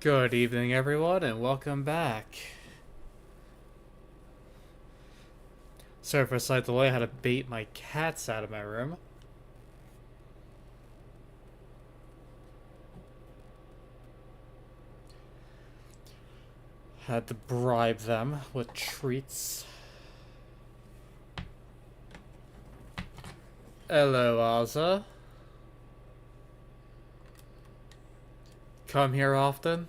Good evening, everyone, and welcome back. Sorry for a slight delay. I had to bait my cats out of my room. Had to bribe them with treats. Hello, Ozza. Come here often?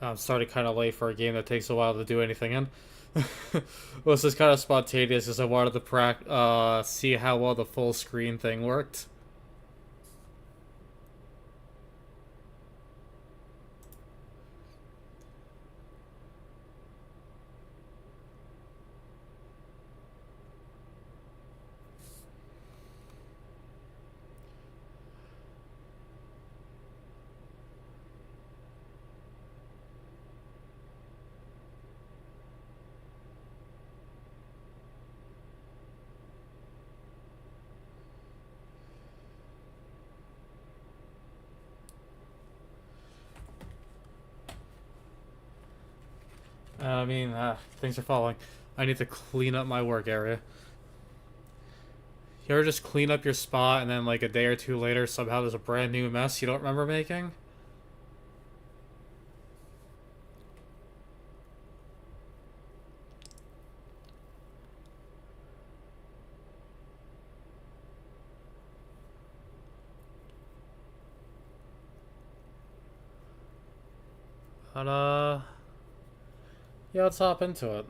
I'm starting kind of late for a game that takes a while to do anything in. Well, this is kind of spontaneous because I wanted to see how well the full screen thing worked. Things are falling. I need to clean up my work area. You ever just clean up your spot and then like a day or two later somehow there's a brand new mess you don't remember making? But yeah, let's hop into it.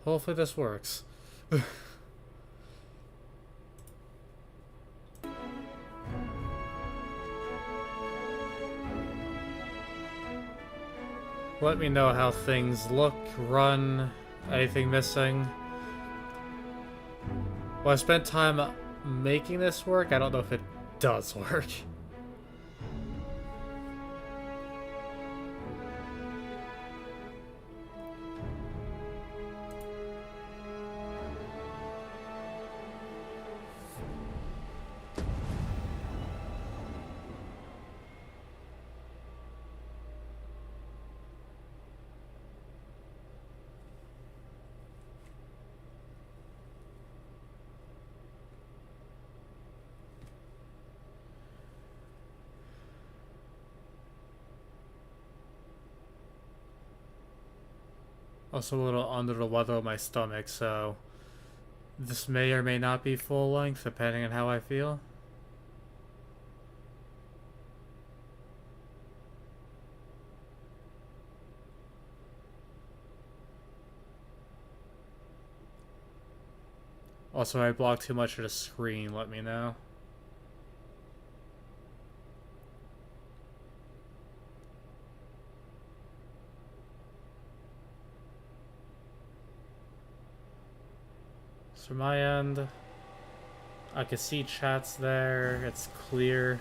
Hopefully this works. Let me know how things look, run, anything missing. Well, I spent time making this work. I don't know if it does work. Also a little under the weather with my stomach, so this may or may not be full length depending on how I feel. Also, if I block too much of the screen, let me know. So from my end, I can see chats there, it's clear.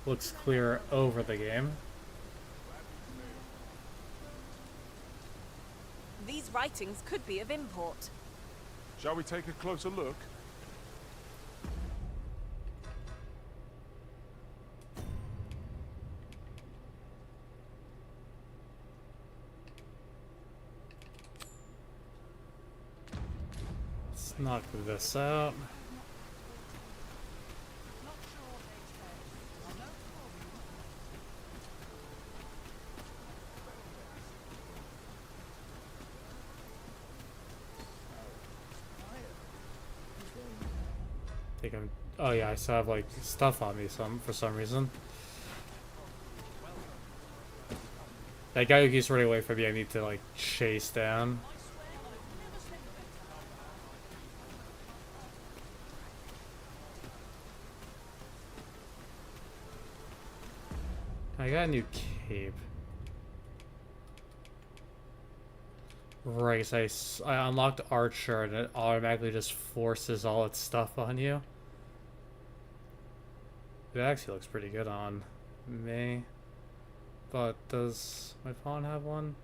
Looks clear over the game. These writings could be of import. Shall we take a closer look? Let's knock this out. I think I'm. Oh yeah, I still have like stuff on me for some reason. That guy who keeps running away from me, I need to like chase down. I got a new cape. Right, so I unlocked Archer and it automatically just forces all its stuff on you. It actually looks pretty good on me. But does my pawn have one?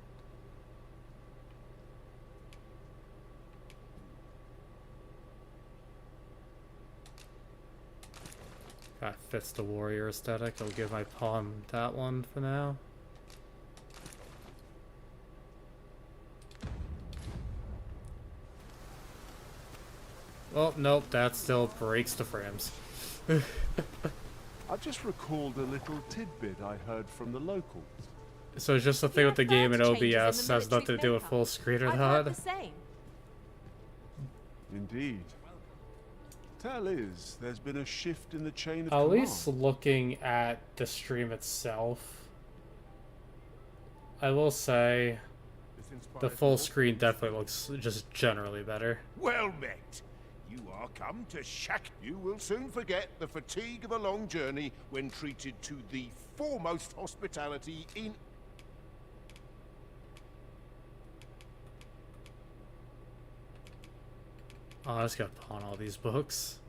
That fits the warrior aesthetic. I'll give my pawn that one for now. Oh, nope, that still breaks the frames. I just recalled a little tidbit I heard from the locals. So it's just the thing with the game in OBS has nothing to do with full screen or I've heard not. the same. Indeed. Tell is, there's been a shift in the chain of At command. least looking at the stream itself, I will say This inspired the full more. screen definitely looks just generally better. Well met. You are come to shack. You will soon forget the fatigue of a long journey when treated to the foremost hospitality in... Oh, I just gotta pawn all these books.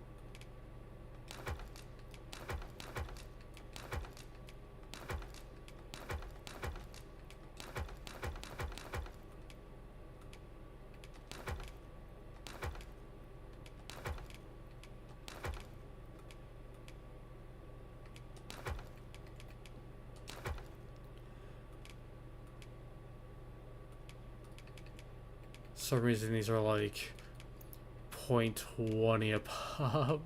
For some reason these are like 0.20 a pop.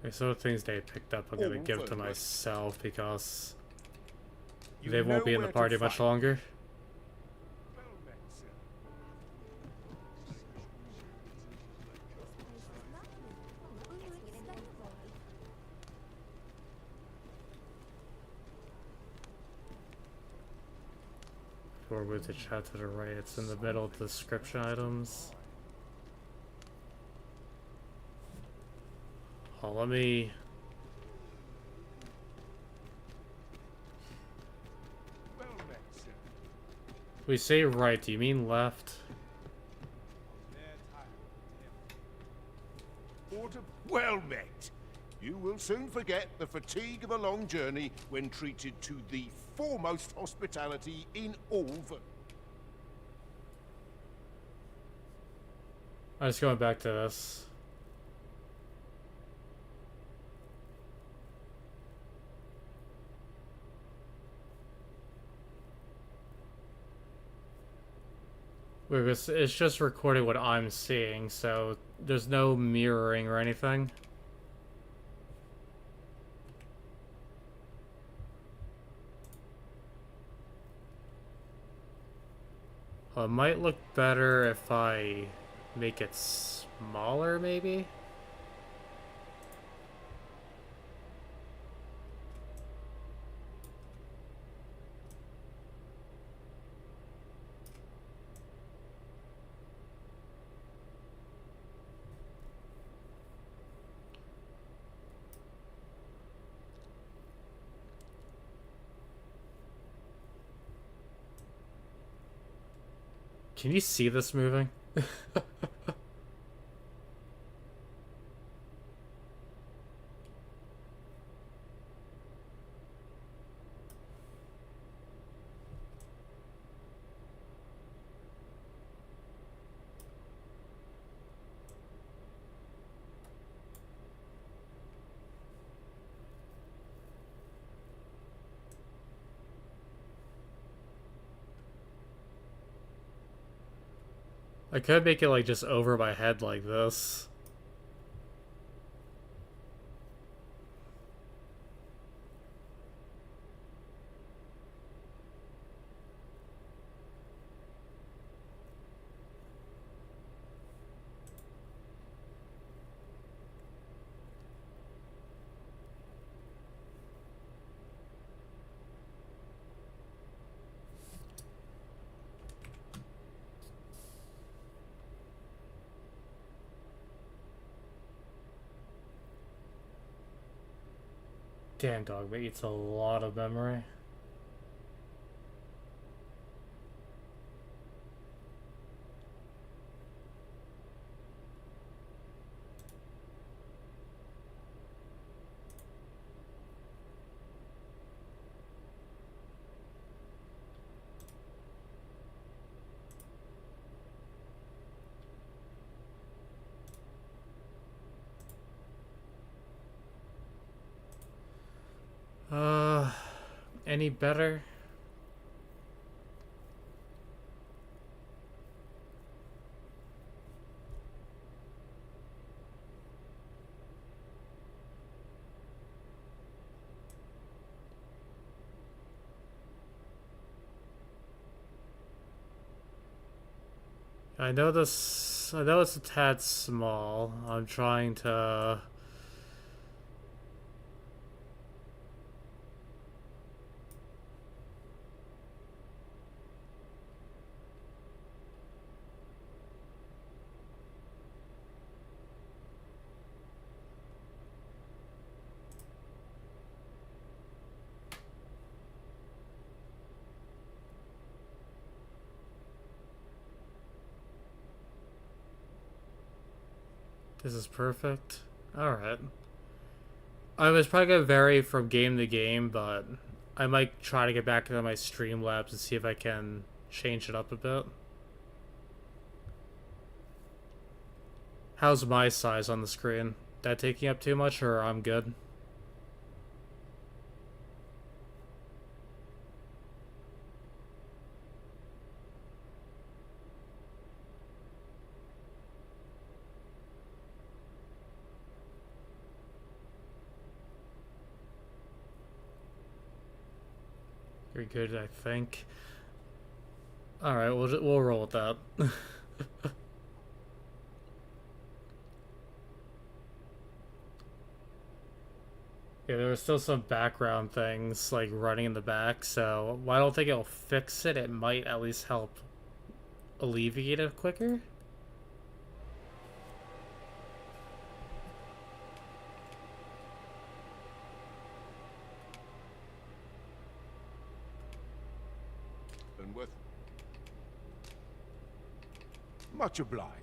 Okay, so the things they picked up I'm gonna give to myself because You they won't know be in the where to party much find. longer. Well met, sir. Or with the chat to the right, it's in the middle of the description items. Oh, let me... Well met, sir. We say right, do you mean left? Order well met. You will soon forget the fatigue of a long journey when treated to the foremost hospitality in all the... I'm just going back to this. Because it's just recording what I'm seeing, so there's no mirroring or anything. It might look better if I make it smaller, maybe? Can you see this moving? I could make it like just over my head like this. Damn, Dogma eats a lot of memory. Any better? I know this. I know it's a tad small. I'm trying to. This is perfect. Alright. I was probably gonna vary from game to game, but I might try to get back into my Streamlabs and see if I can change it up a bit. How's my size on the screen? That taking up too much, or I'm good? You're good, I think. Alright, we'll roll with that. Yeah, there were still some background things like running in the back, so while I don't think it'll fix it, it might at least help alleviate it quicker. And worth. Much obliged.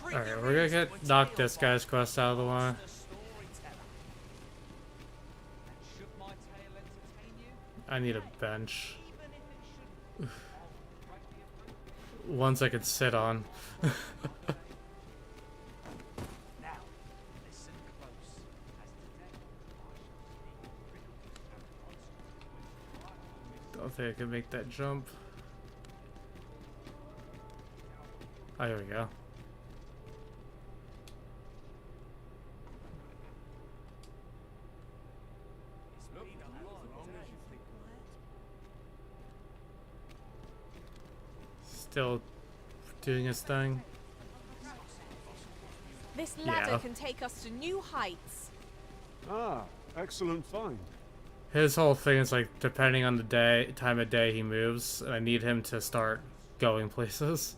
Alright, we're gonna knock this guy's quest out of the way. I need a bench. Ones I could sit on. Don't think I can make that jump. Oh, here we go. Still doing his thing. This ladder Yeah. can take us to new heights. Ah, excellent find. His whole thing is like depending on the day, time of day he moves, and I need him to start going places.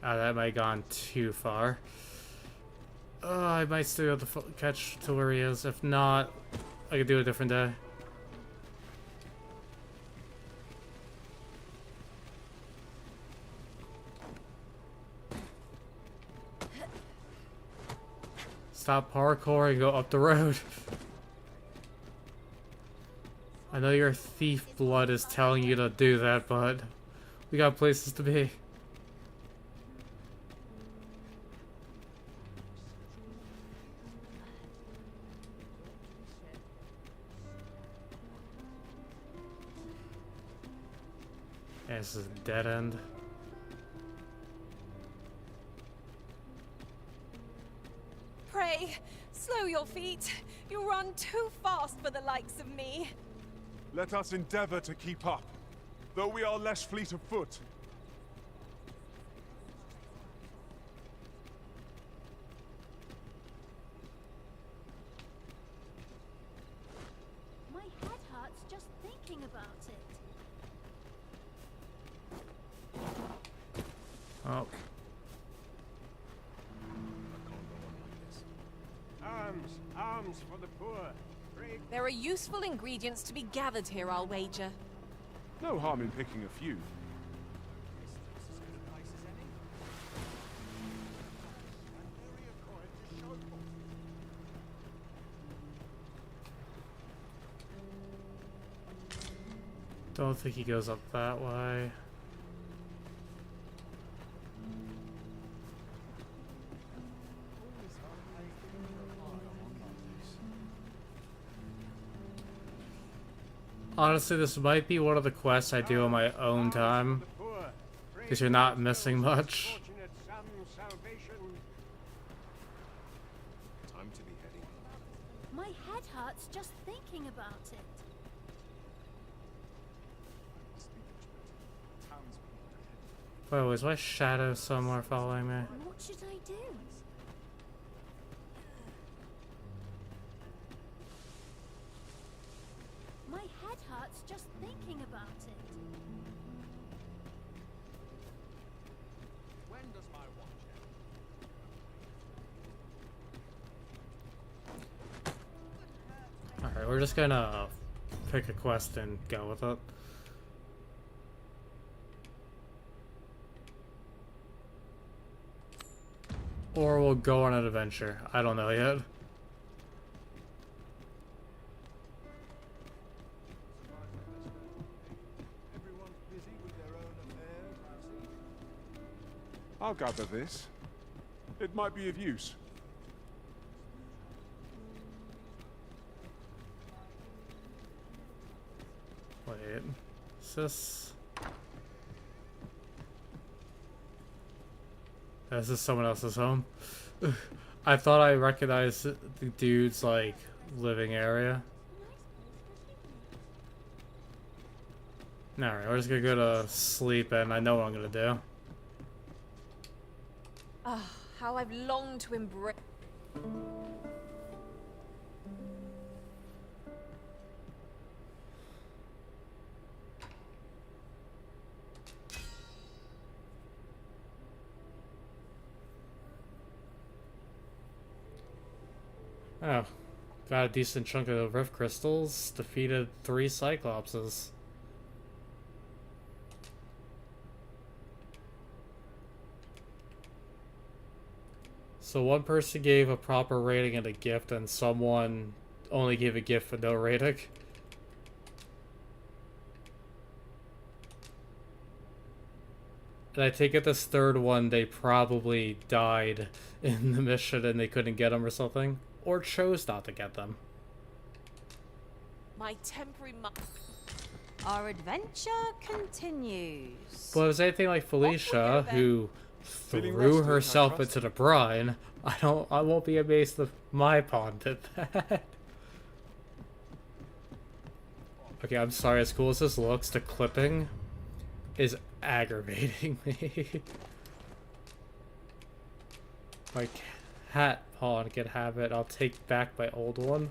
Ah, that might have gone too far. I might still be able to catch to where he is. If not, I could do a different day. Stop parkour and go up the road. I know your thief blood is telling you to do that, but we got places to be. Yeah, this is a dead end. Pray, slow your feet. You run too fast for the likes of me. Let us endeavor to keep up, though we are less fleet of foot. Arms for the poor. Pray. There are useful ingredients to be gathered here, I'll wager. No harm in picking a few. Don't think he goes up that way. Honestly, this might be one of the quests I do on my own time, because you're not missing much. Time to be heading. My head hurts just thinking about it. Wait, was my shadow somewhere following me? What should I do? My head hurts just thinking about it. When does my watch end? Alright, we're just gonna pick a quest and go with it. Or we'll go on an adventure. I don't know yet. Everyone's busy with their own affairs, I see. I'll gather this. It might be of use. Wait, is this... This is someone else's home. I thought I recognized the dude's, like, living area. Alright, we're just gonna go to sleep and I know what I'm gonna do. Ah, how I've longed to embrace. Oh, got a decent chunk of rift crystals, defeated 3 cyclopses. So one person gave a proper rating and a gift, and someone only gave a gift with no rating. And I take it this third one, they probably died in the mission and they couldn't get them or something. Or chose not to get them. My temporary Our adventure continues. But if it's anything like Felicia, then. who Feeling threw rested, I herself trust. into the brine, I won't be amazed if my pawn did that. Okay, I'm sorry, as cool as this looks, the clipping is aggravating me. My cat pawn can have it, I'll take back my old one.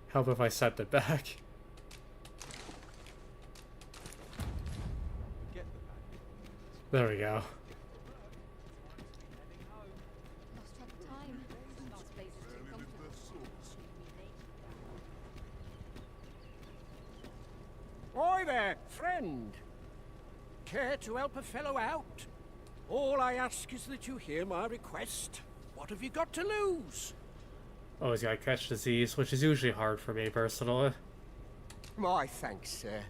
Help if I sent it back. There we go. Lost track of time. This place is too comfortable. Oi there, friend. Care to help a fellow out? All I ask is that you hear my request. What have you got to lose? Always gotta catch disease, which is usually hard for me personally. My thanks, sir.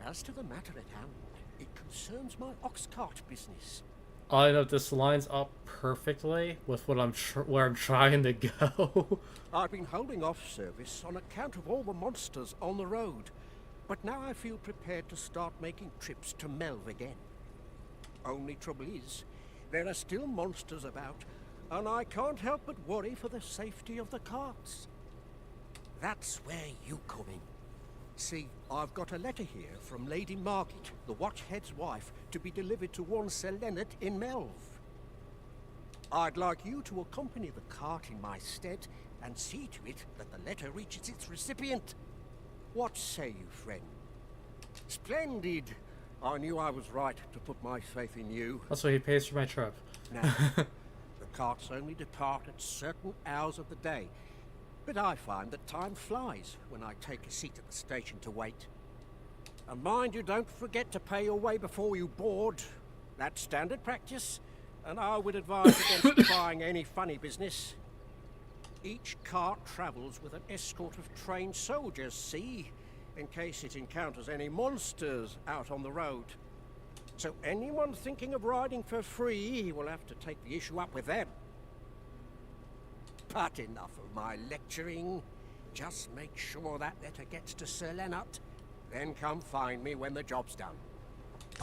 As to the matter at hand, it concerns my ox cart business. I know this lines up perfectly with what where I'm trying to go. I've been holding off service on account of all the monsters on the road, but now I feel prepared to start making trips to Melv again. Only trouble is, there are still monsters about, and I can't help but worry for the safety of the carts. That's where you come in. See, I've got a letter here from Lady Margit, the Watchhead's wife, to be delivered to one Sir Leonard in Melv. I'd like you to accompany the cart in my stead and see to it that the letter reaches its recipient. What say you, friend? Splendid! I knew I was right to put my faith in you. Also, he pays for my trip. Now, the carts only depart at certain hours of the day, but I find that time flies when I take a seat at the station to wait. And mind you, don't forget to pay your way before you board. That's standard practice, and I would advise against trying any funny business. Each cart travels with an escort of trained soldiers, see? In case it encounters any monsters out on the road. So anyone thinking of riding for free will have to take the issue up with them. But enough of my lecturing. Just make sure that letter gets to Sir Leonard. Then come find me when the job's done.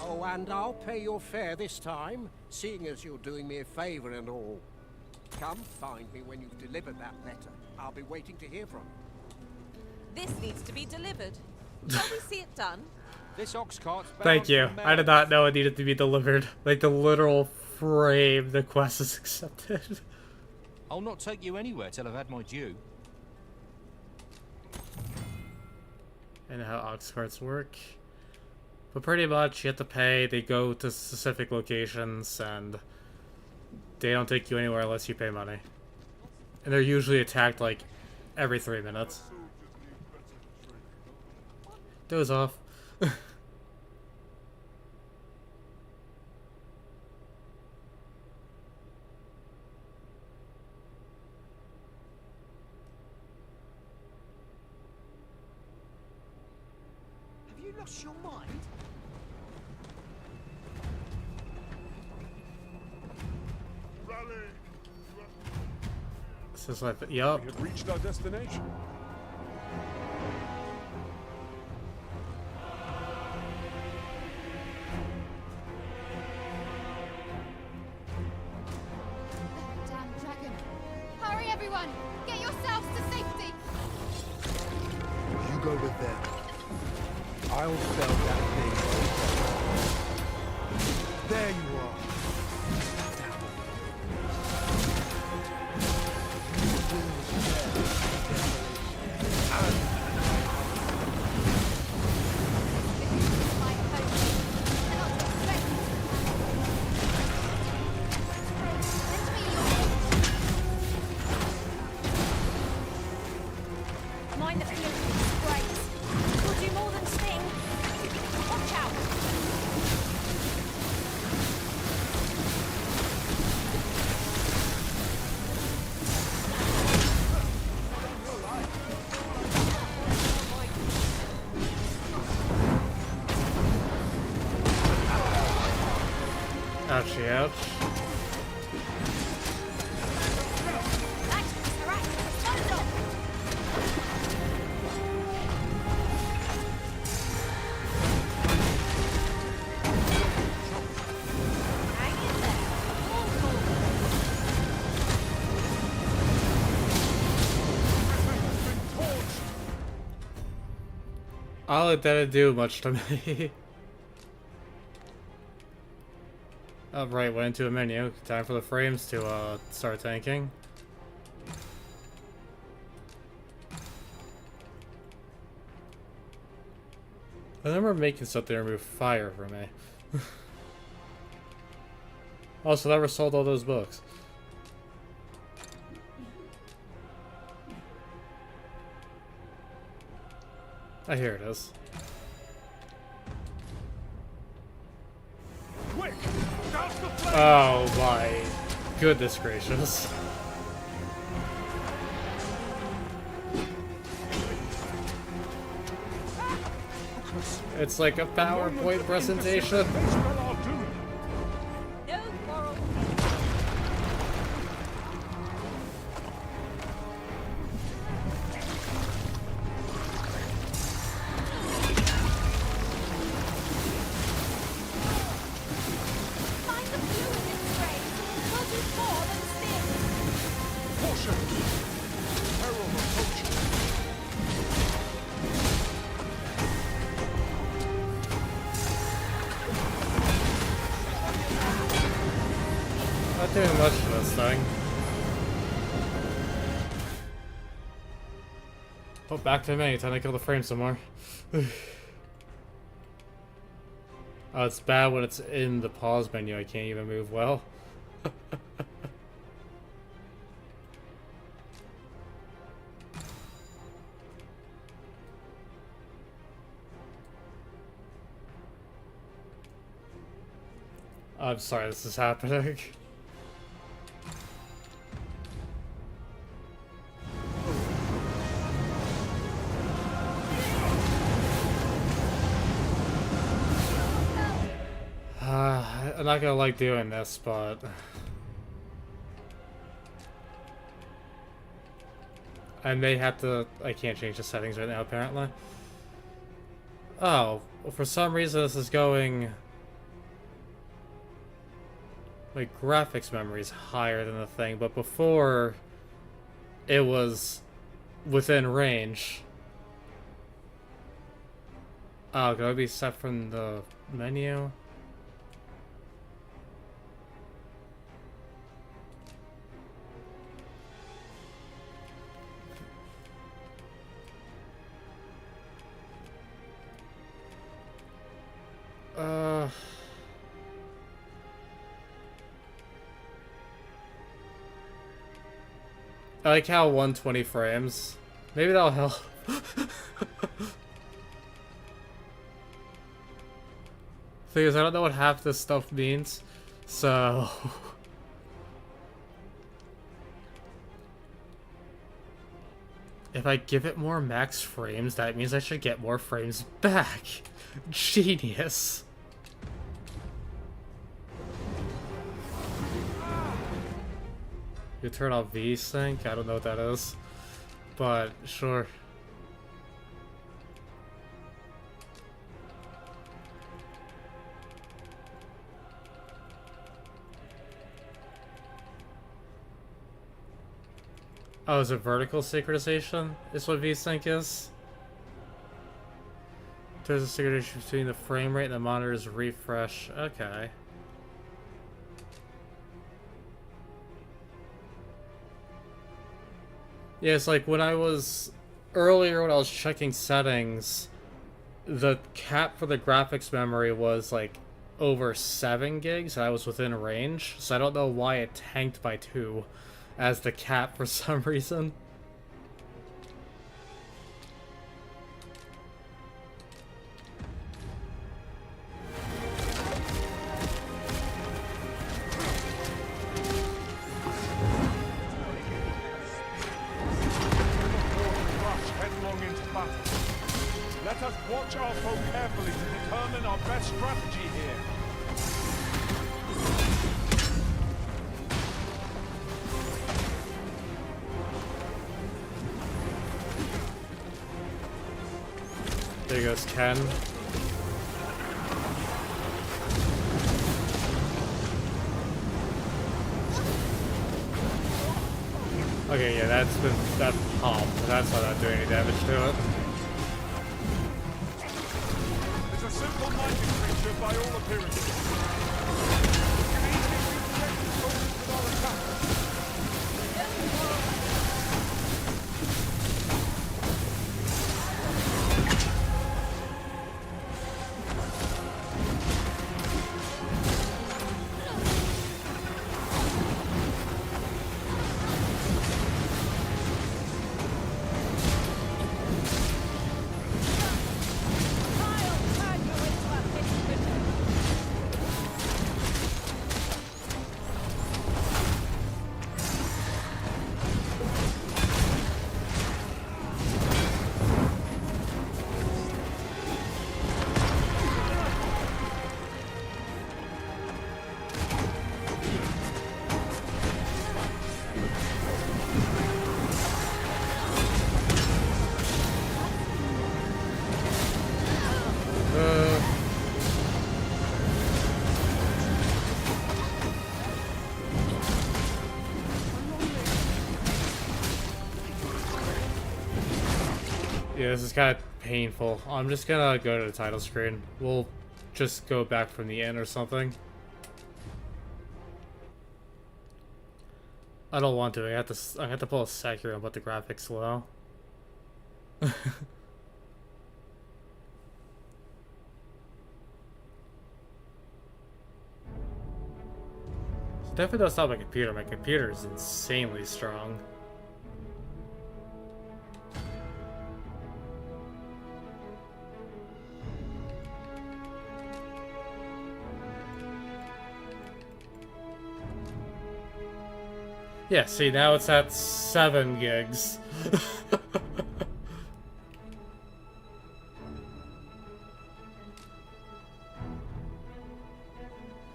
Oh, and I'll pay your fare this time, seeing as you're doing me a favor and all. Come find me when you've delivered that letter. I'll be waiting to hear from you. This needs to be delivered. Shall we see it done? This ox cart's bound Thank you. for I did Mel. not know it needed to be delivered. Like the literal frame the quest is accepted. I'll not take you anywhere till I've had my due. I know how ox carts work. But pretty much you have to pay, they go to specific locations, and they don't take you anywhere unless you pay money. And they're usually attacked like every 3 minutes. Doze off. Have you lost your mind? This is like, yup. We have reached our destination. Damn dragon. Hurry, everyone! Get yourselves to safety! You go with them. I'll sell that thing. There you are. My hope. Cannot expect you to Lend me your Mind the fumes of sprays. Will do more than sting. Watch out! Ouchie, ouch. That's correct. Stand up. Hang in there. All forward. All it didn't do much to me. Alright, went into a menu. Time for the frames to start tanking. I remember making something to remove fire from me. Also, never sold all those books. Ah, here it is. Quick! Douse the flame! Oh my goodness gracious. It's like a PowerPoint presentation. They spell our doom. No quarrel. Find the glue in this spray. Will do more than sting. Caution! Peril approaching. Not doing much for this thing. Oh, back to me. Time to kill the frame some more. Oh, it's bad when it's in the pause menu. I can't even move well. I'm sorry this is happening. I'm not gonna like doing this, but I may have to. I can't change the settings right now, apparently. Oh, well, for some reason this is going. My graphics memory is higher than the thing, but before it was within range. Oh, can I be set from the menu? I like how 120 frames. Maybe that'll help. Thing is, I don't know what half this stuff means, so... If I give it more max frames, that means I should get more frames back. Genius. You turn off V-Sync? I don't know what that is. But, sure. Oh, is it vertical synchronization? Is what V-Sync is? There's a synchronization between the frame rate and the monitor's refresh. Okay. Yeah, it's like when I was... Earlier when I was checking settings, the cap for the graphics memory was like over 7 gigs, and I was within range. So I don't know why it tanked by 2 as the cap for some reason. Let us watch our foe carefully to determine our best strategy here. There goes Ken. Okay, yeah, that's popped, but that's not doing any damage to it. It's a simple-minded creature by all appearances. We can easily redirect the soldiers with our attack. Yeah, this is kind of painful. I'm just gonna go to the title screen. We'll just go back from the end or something. I don't want to. I have to pull a Sekiro and put the graphics low. Definitely don't stop my computer. My computer is insanely strong. Yeah, see, now it's at 7 gigs.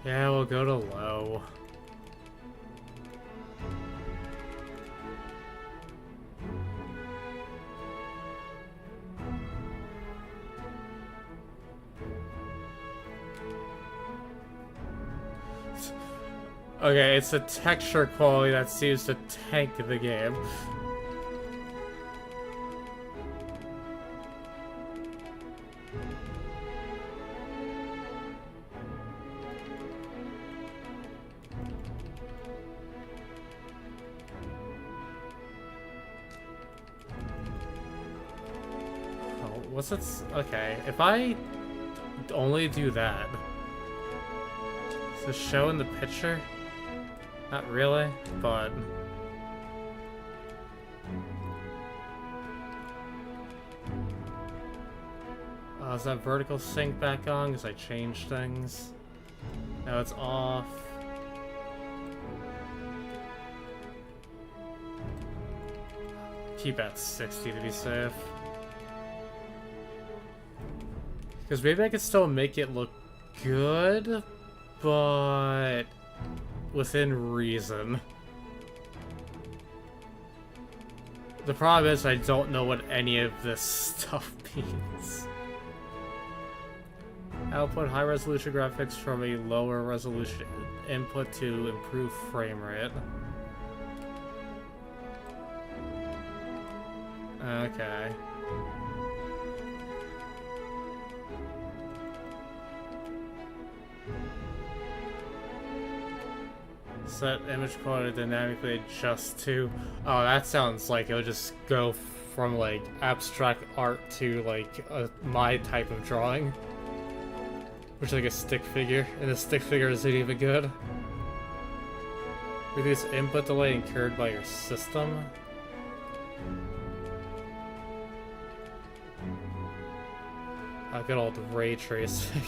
Yeah, we'll go to low. Okay, it's the texture quality that seems to tank the game. Oh, what's it? Okay, if I only do that, is it show in the picture? Not really, but... is that vertical sync back on? Because I changed things. Now it's off. Keep at 60 to be safe. Because maybe I could still make it look good, but... within reason. The problem is I don't know what any of this stuff means. Output high resolution graphics from a lower resolution input to improve frame rate. Okay. Set image quality dynamically adjust to... Oh, that sounds like it'll just go from like abstract art to like my type of drawing. Which is like a stick figure, and the stick figure isn't even good. Reduce input delay incurred by your system. Good old ray tracing.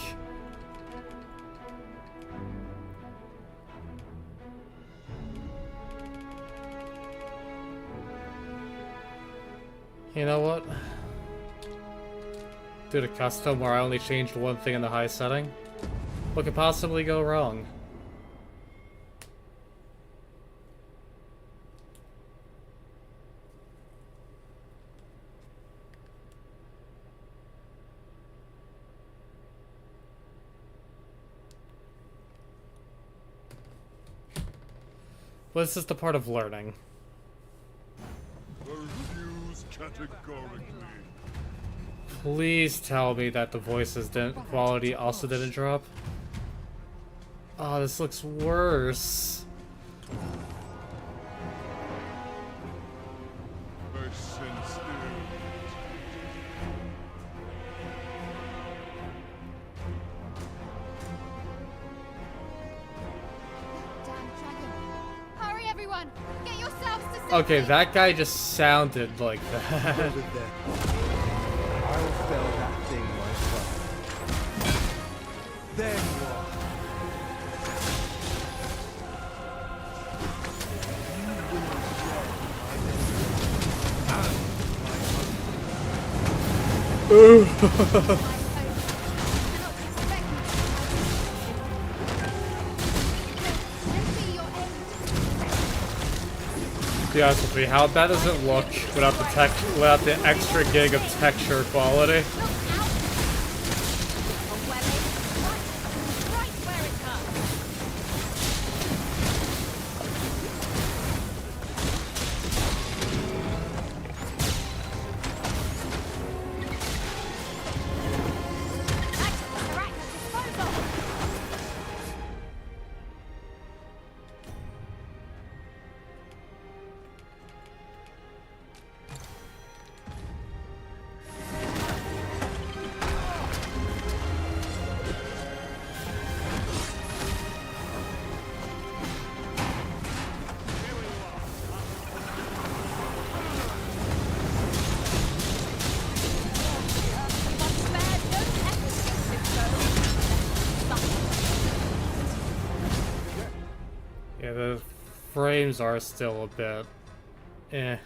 You know what? Do the custom where I only changed one thing in the high setting? What could possibly go wrong? Well, this is the part of learning. I refuse categorically. Please tell me that the voices quality also didn't drop. Oh, this looks worse. My sense Hurry, everyone! Get yourselves to safety! Okay, that guy just sounded like that. I'll fell that thing myself. Then what? To be honest with me, how bad does it look without the extra gig of texture quality? frames are still a bit eh.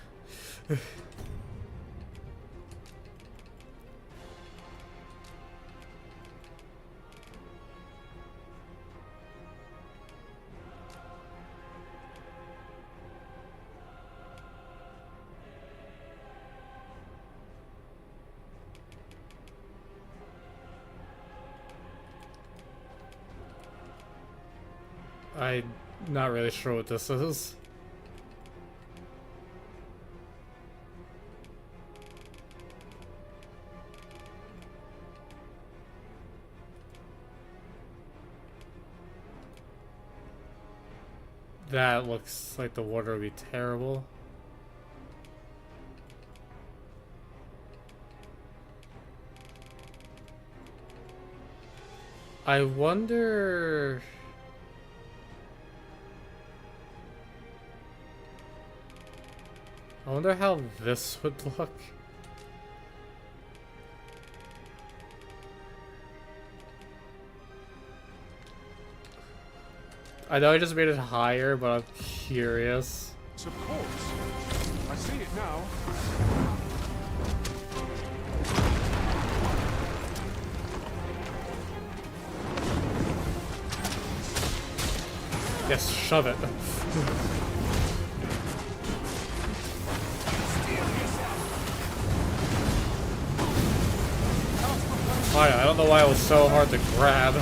I'm not really sure what this is. That looks like the water would be terrible. I wonder... I wonder how this would look. I know I just made it higher, but I'm curious. Support. I see it now. Yes, shove it. Fine, I don't know why it was so hard to grab.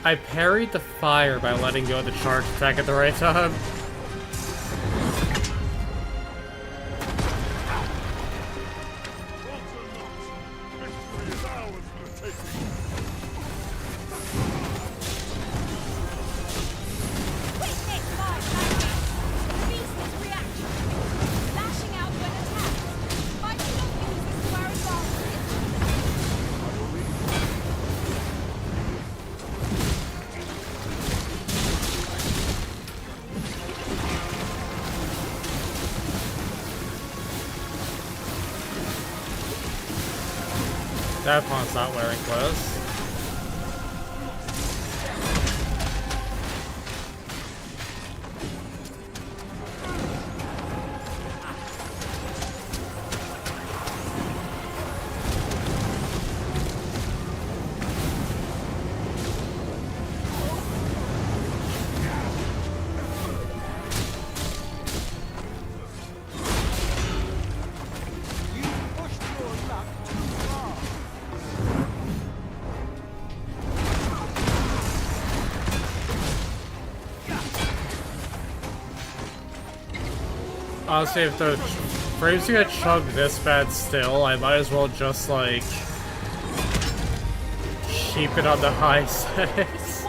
I parried the fire by letting go of the charge attack at the right time. That pawn's not wearing clothes. Honestly, if the frames are gonna chug this bad still, I might as well just, like, keep it on the high settings.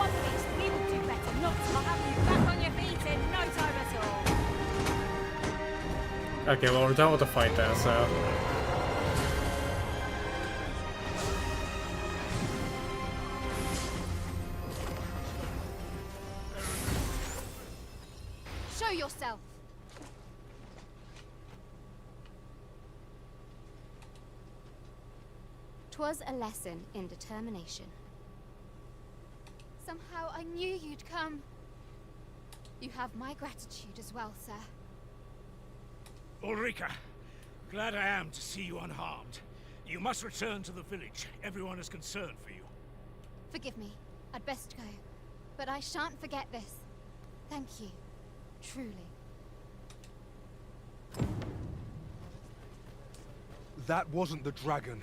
Okay, well, we're done with the fight now, so... Show yourself! 'Twas a lesson in determination. Somehow I knew you'd come. You have my gratitude as well, sir. Ulrika, glad I am to see you unharmed. You must return to the village. Everyone is concerned for you. Forgive me. I'd best go. But I shan't forget this. Thank you. Truly. That wasn't the dragon,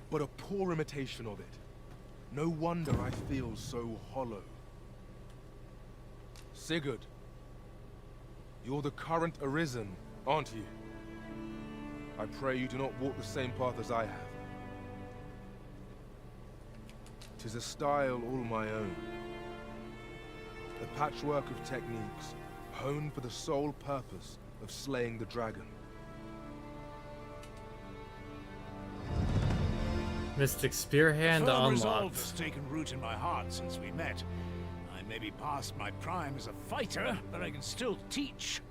but a poor imitation of it. No wonder I feel so hollow. Sigurd, you're the current Arisen, aren't you? I pray you do not walk the same path as I have. 'Tis a style all my own. A patchwork of techniques, honed for the sole purpose of slaying the dragon. Mystic Spearhand Firm resolve unlocked. has taken root in my heart since we met. I may be past my prime as a fighter, but I can still teach.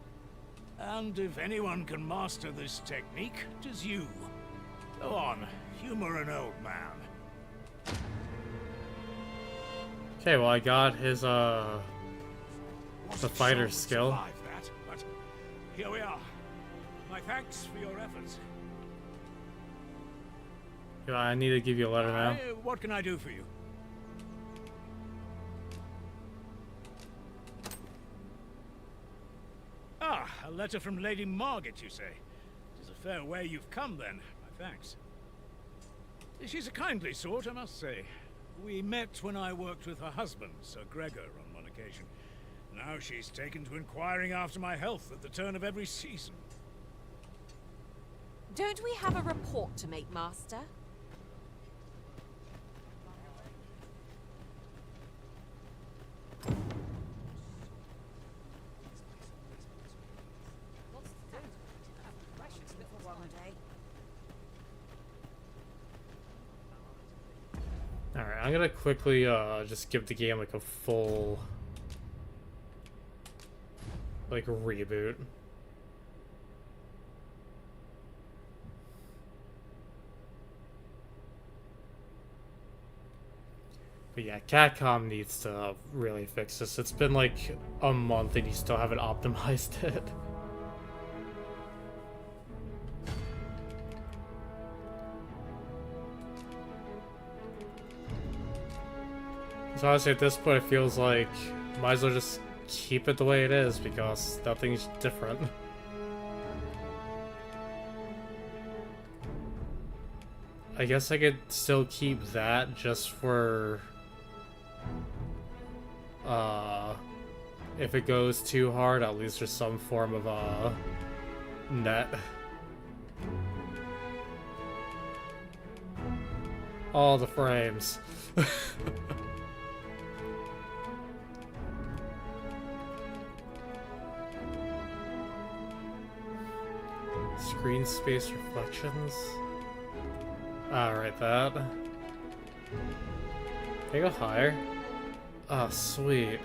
And if anyone can master this technique, it is you. Go on, humor an old man. Okay, well I got his the Wasn't fighter sure we'd skill. survive that, but here we are. My thanks for your efforts. Yeah, I need to give you a letter now. What can I do for you? Ah, a letter from Lady Margaret, you say? It is a fair way you've come, then. My thanks. She's a kindly sort, I must say. We met when I worked with her husband, Sir Gregor, on one occasion. Now she's taken to inquiring after my health at the turn of every season. Don't we have a report to make, Master? Alright, I'm gonna quickly just give the game like a full like reboot. But yeah, Capcom needs to really fix this. It's been like a month and you still haven't optimized it. So honestly, at this point, it feels like might as well just keep it the way it is because nothing's different. I guess I could still keep that just for if it goes too hard, at least there's some form of net. All the frames. Screen space reflections. Alright, that. Can I go higher? Oh, sweet.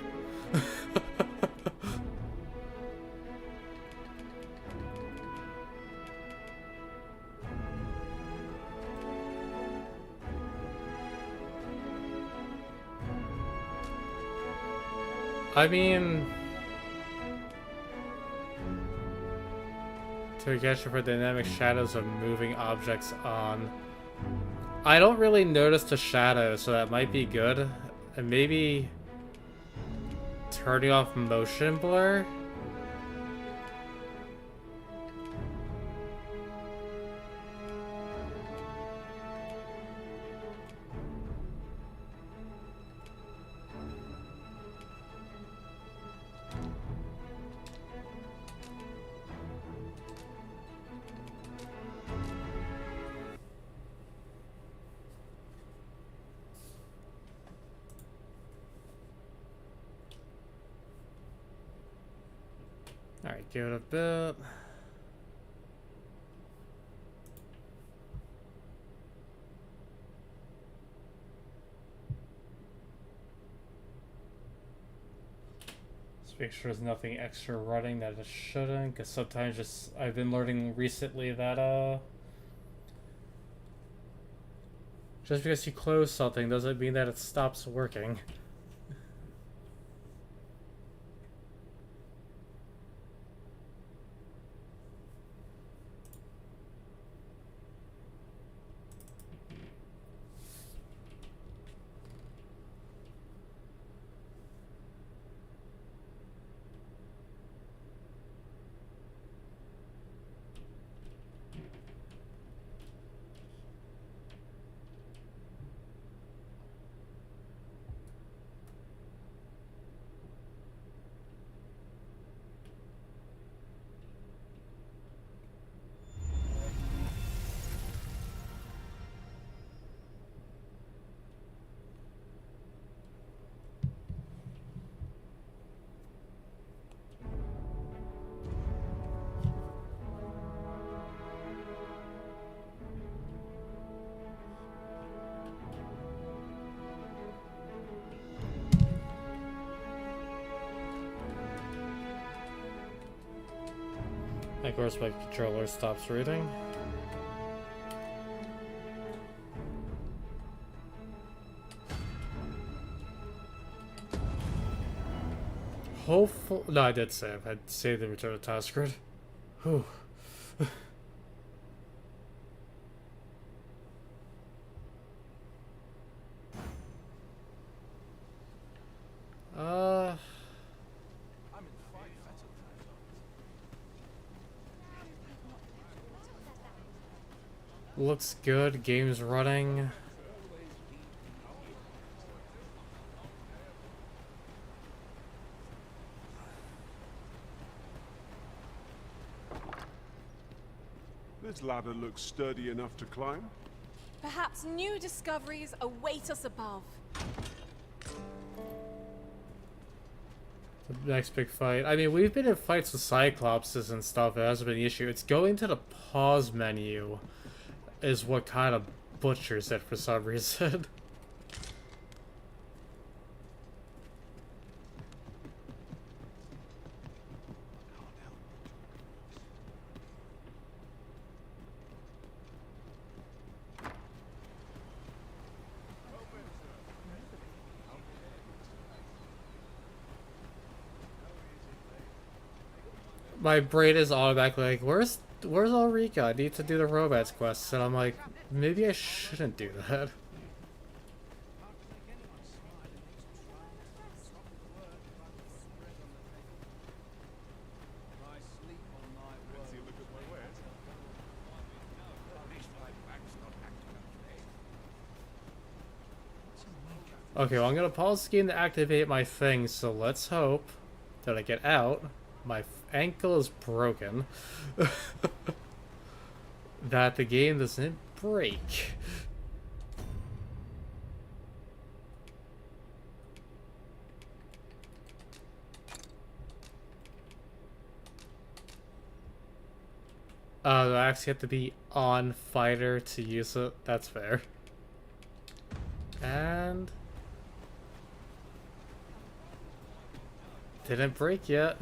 I mean, to catch for dynamic shadows of moving objects on. I don't really notice the shadows, so that might be good. And maybe turning off motion blur? Alright, give it a bit. Just make sure there's nothing extra running that it shouldn't, because sometimes just I've been learning recently that just because you close something doesn't mean that it stops working. Of course, my controller stops reading. Hopeful. No, I did save. I saved the return to task grid. Whew. Looks good. Game's running. This ladder looks sturdy enough to climb. Perhaps new discoveries await us above. The next big fight. I mean, we've been in fights with Cyclopses and stuff. It hasn't been an issue. It's going to the pause menu is what kind of butchers it for some reason. My brain is automatically like, where's Ulrika? I need to do the romance quests, and I'm like, maybe I shouldn't do that. Okay, well, I'm gonna pause the game to activate my thing, so let's hope that I get out. My ankle is broken. That the game doesn't break. I actually have to be on fighter to use it. That's fair. And didn't break yet.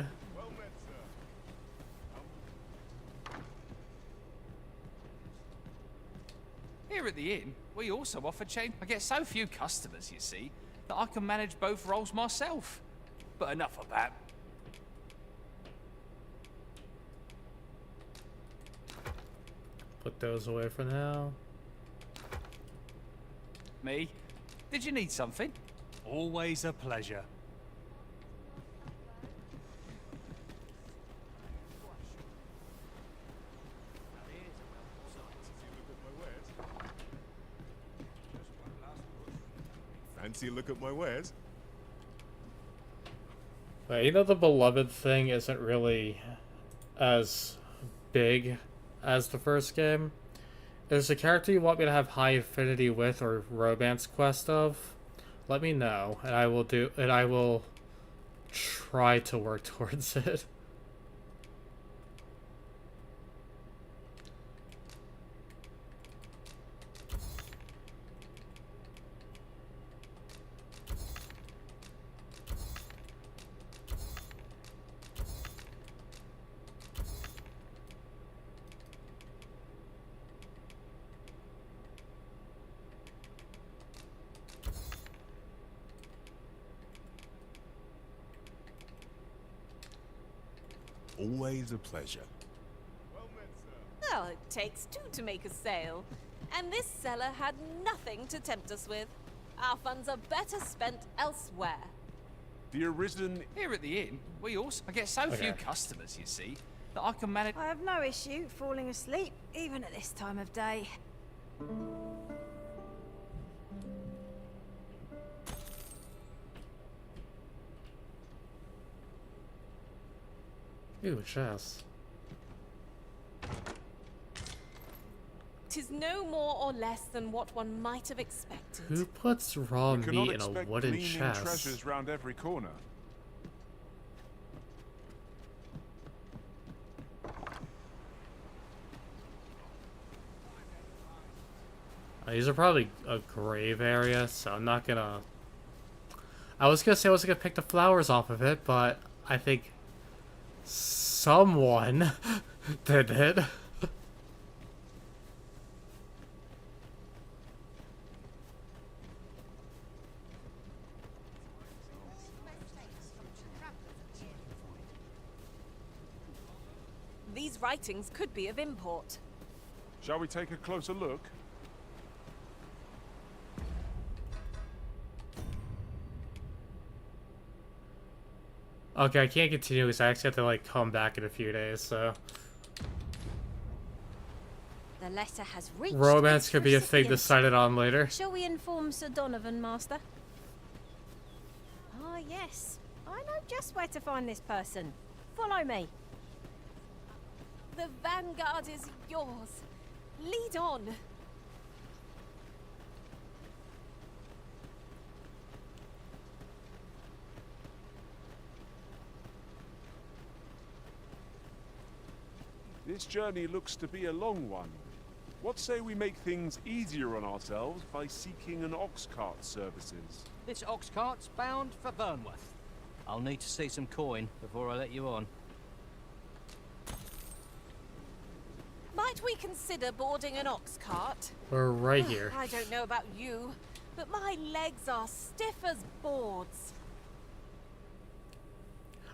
Here at the inn, we also offer chain. I get so few customers, you see, that I can manage both roles myself. But enough of that. Put those away for now. Me? Did you need something? Always a pleasure. Fancy a look at my wares? But you know, the beloved thing isn't really as big as the first game. If there's a character you want me to have high affinity with or romance quest of, let me know, and I will try to work towards it. Always a pleasure. Well, it takes two to make a sale. And this seller had nothing to tempt us with. Our funds are better spent elsewhere. The arisen... Here at the inn, we also... I get so few customers, you see, that I can manage... I have no issue falling asleep, even at this time of day. Ooh, chess. 'Tis no more or less than what one might have expected. Who puts raw You cannot meat in a expect wooden gleaming chest? treasures round every corner. These are probably a grave area, so I'm not gonna... I was gonna say I was gonna pick the flowers off of it, but I think someone They did. These writings could be of import. Shall we take a closer look? Okay, I can't continue because I actually have to like come back in a few days, so The letter has reached romance its could be a thing recipient. decided on later. Shall we inform Sir Donovan, Master? Ah, yes. I know just where to find this person. Follow me. The vanguard is yours. Lead on. This journey looks to be a long one. What say we make things easier on ourselves by seeking an ox cart services? This ox cart's bound for Burnworth. I'll need to see some coin before I let you on. Might we consider boarding an ox cart? We're right here. I don't know about you, but my legs are stiff as boards.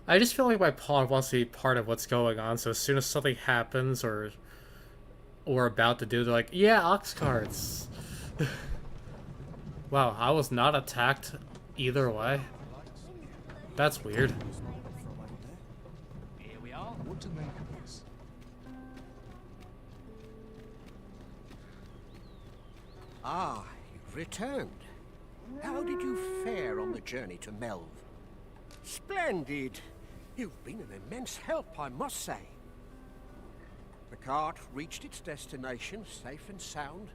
I just feel like my pawn wants to be part of what's going on, so as soon as something happens or we're about to do, they're like, yeah, ox carts. Wow, I was not attacked either way. That's weird. Here we are. What to make of this? Ah, you've returned. How did you fare on the journey to Melve? Splendid! You've been an immense help, I must say. The cart reached its destination safe and sound,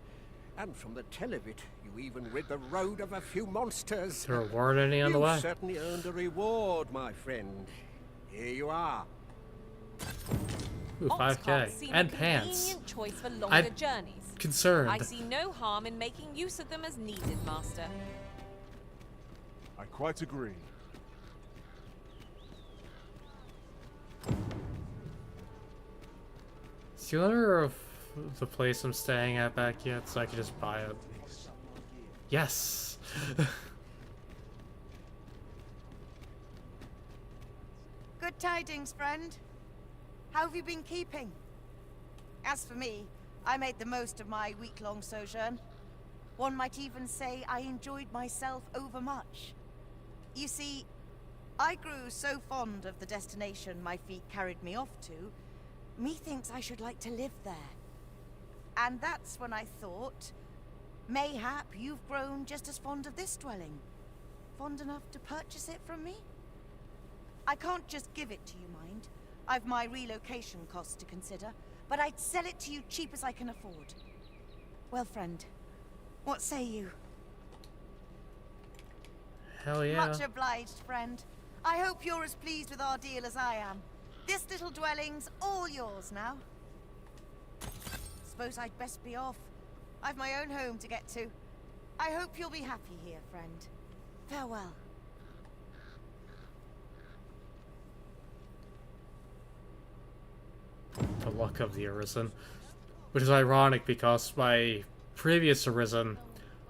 and from the tell of it, you even rid the road of a few monsters. There weren't any on the way. You've certainly earned a reward, my friend. Here you are. Ooh, Ox 5k. carts seem And a pants. convenient choice for longer I'm journeys. concerned. I see no harm in making use of them as needed, Master. I quite agree. Is the owner of the place I'm staying at back yet, so I can just buy it? Yes! Good tidings, friend. How have you been keeping? As for me, I made the most of my week-long sojourn. One might even say I enjoyed myself overmuch. You see, I grew so fond of the destination my feet carried me off to, methinks I should like to live there. And that's when I thought, mayhap you've grown just as fond of this dwelling. Fond enough to purchase it from me? I can't just give it to you, mind. I've my relocation costs to consider, but I'd sell it to you cheap as I can afford. Well, friend, what say you? Hell yeah. Much obliged, friend. I hope you're as pleased with our deal as I am. This little dwelling's all yours now. Suppose I'd best be off. I've my own home to get to. I hope you'll be happy here, friend. Farewell. The luck of the Arisen. Which is ironic because my previous Arisen,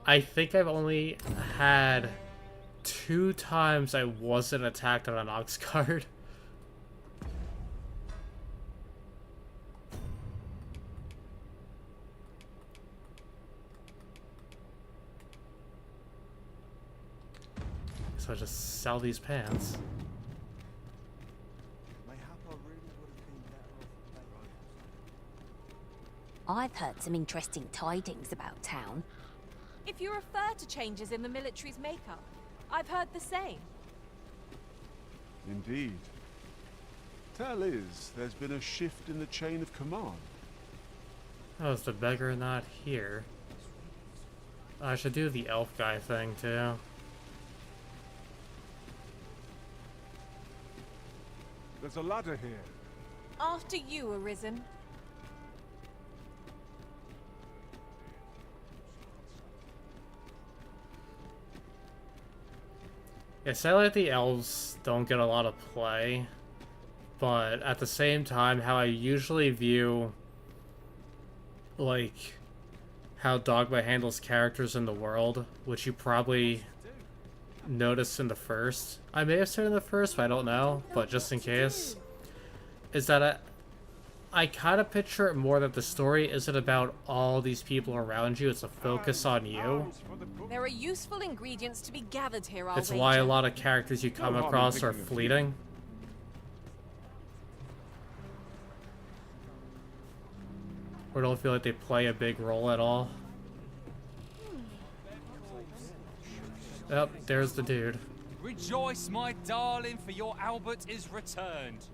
I think I've only had 2 times I wasn't attacked on an ox cart. So I just sell these pants. I've heard some interesting tidings about town. If you refer to changes in the military's makeup, I've heard the same. Indeed. Tell is, there's been a shift in the chain of command. Oh, is the beggar not here? I should do the elf guy thing too. There's a ladder here. After you, Arisen. Yeah, sadly the elves don't get a lot of play. but at the same time, how I usually view, like, how Dogma handles characters in the world, which you probably noticed in the first. I may have said in the first, but I don't know, but just in case, is that I kind of picture it more that the story isn't about all these people around you, it's a focus on you. There are useful ingredients to be gathered here, I'll It's why a wager. lot of characters you come across are fleeting. Or don't feel like they play a big role at all. Yep, there's the dude. Rejoice, my darling, for your Albert is returned.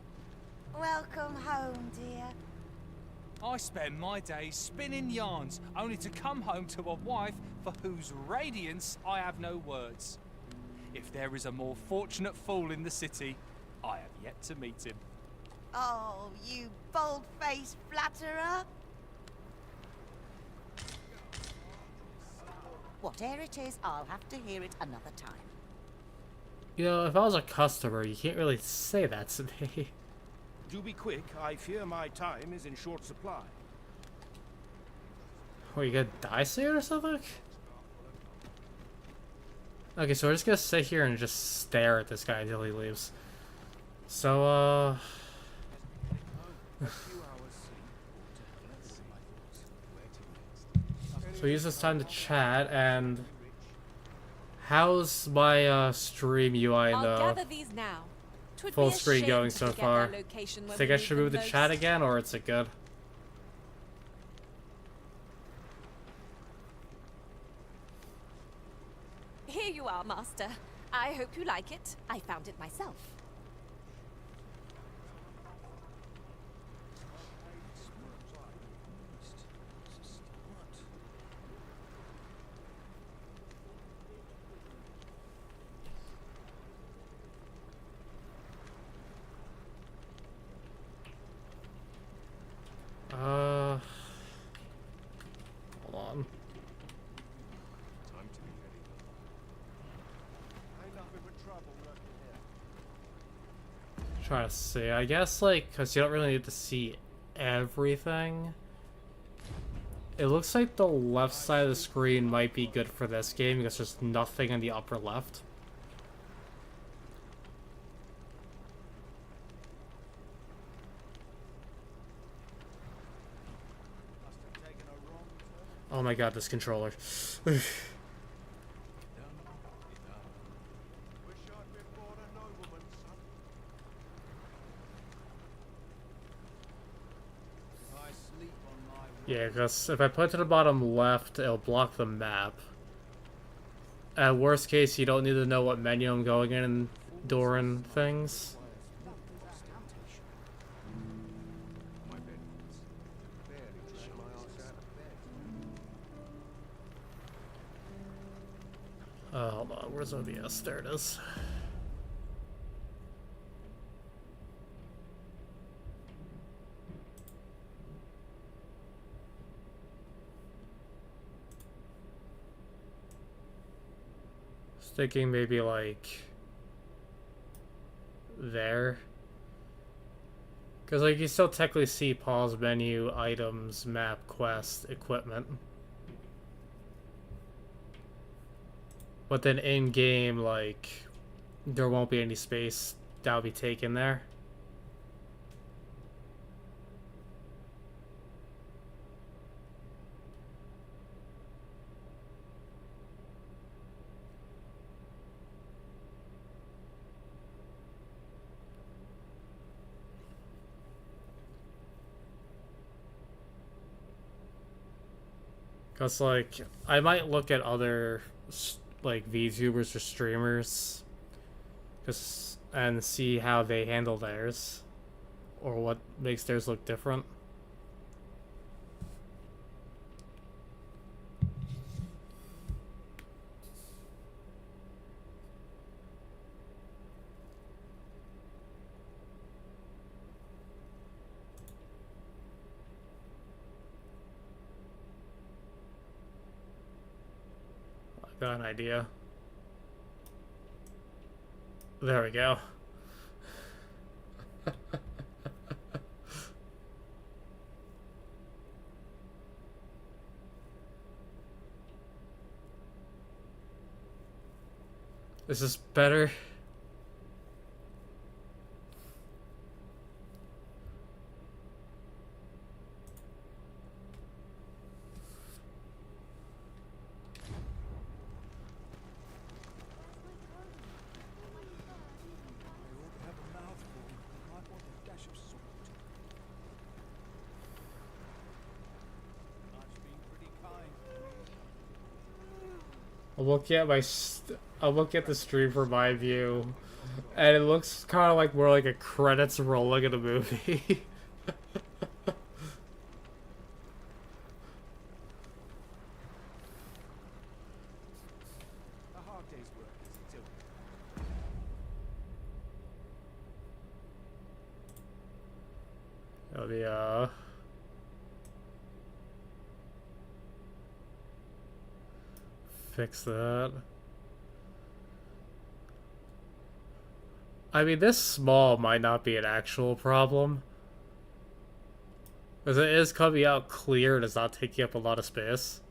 Welcome home, dear. I spend my days spinning yarns, only to come home to a wife for whose radiance I have no words. If there is a more fortunate fool in the city, I have yet to meet him. Oh, you bold-faced flatterer. Whatever it is, I'll have to hear it another time. You know, if I was a customer, you can't really say that to me. Do be quick, I fear my time is in short supply. What, you gonna die soon or something? Okay, so we're just gonna sit here and just stare at this guy until he leaves. So, so use this time to chat, and how's my stream UI I'll and gather these now. 'Twould full be a screen shame going to so forget far? their location when Think we I need should them move the most. chat again, or is it good? Here you are, Master. I hope you like it. I found it myself. Hold on. Trying to see. I guess, like, because you don't really need to see everything. It looks like the left side of the screen might be good for this game because there's nothing in the upper left. Oh my god, this controller. Yeah, because if I put it to the bottom left, it'll block the map. At worst case, you don't need to know what menu I'm going in during things. Hold on, where's OBS? There it is. Thinking maybe like there, because like you still technically see pause menu, items, map, quest, equipment, but then in game, like, there won't be any space that'll be taken there. Cause like I might look at other like VTubers or streamers, and see how they handle theirs, or what makes theirs look different. Got an idea. There we go. Is this better? I'll look at the stream for my view, and it looks kind of like more like a credits rolling in a movie. It'll be fix that. I mean, this small might not be an actual problem, because it is coming out clear and it's not taking up a lot of space.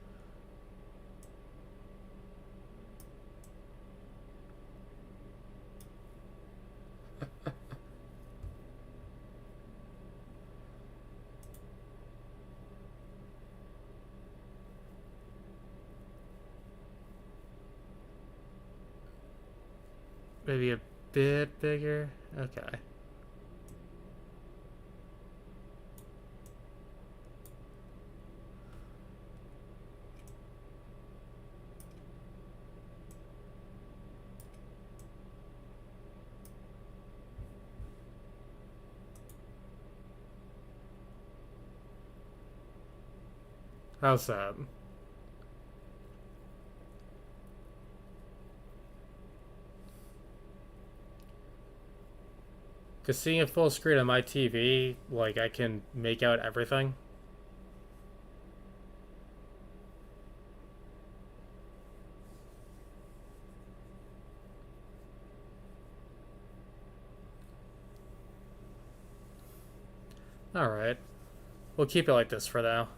Maybe a bit bigger? Okay. How's that? Because seeing a full screen on my TV, like, I can make out everything. Alright. We'll keep it like this for now.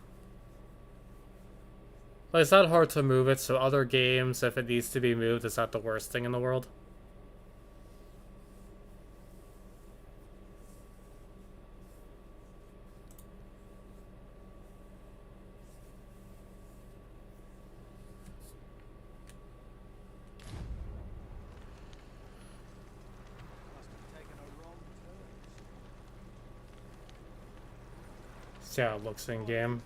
But it's not hard to move it, so other games, if it needs to be moved, it's not the worst thing in the world. See how it looks in game.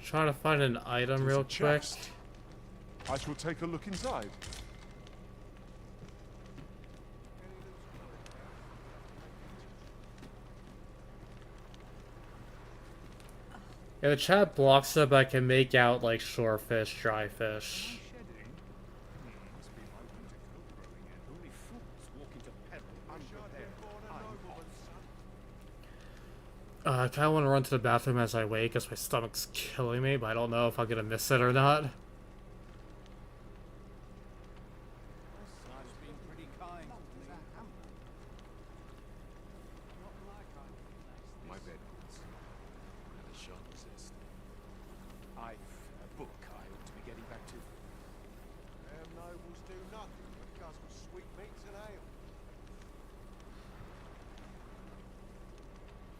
Trying to find an item real quick. I shall take a look inside. Yeah, the chat blocks it, but I can make out like shorefish, dry fish. I kind of want to run to the bathroom as I wait because my stomach's killing me, but I don't know if I'm gonna miss it or not.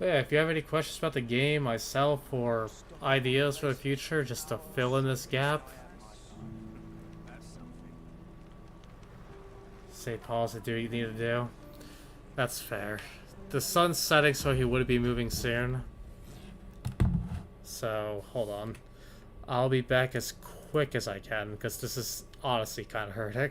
Yeah, if you have any questions about the game, myself, or ideas for the future, just to fill in this gap, say pause to do what you need to do. That's fair. The sun's setting, so he would be moving soon. So, hold on. I'll be back as quick as I can, because this is honestly kind of hurting.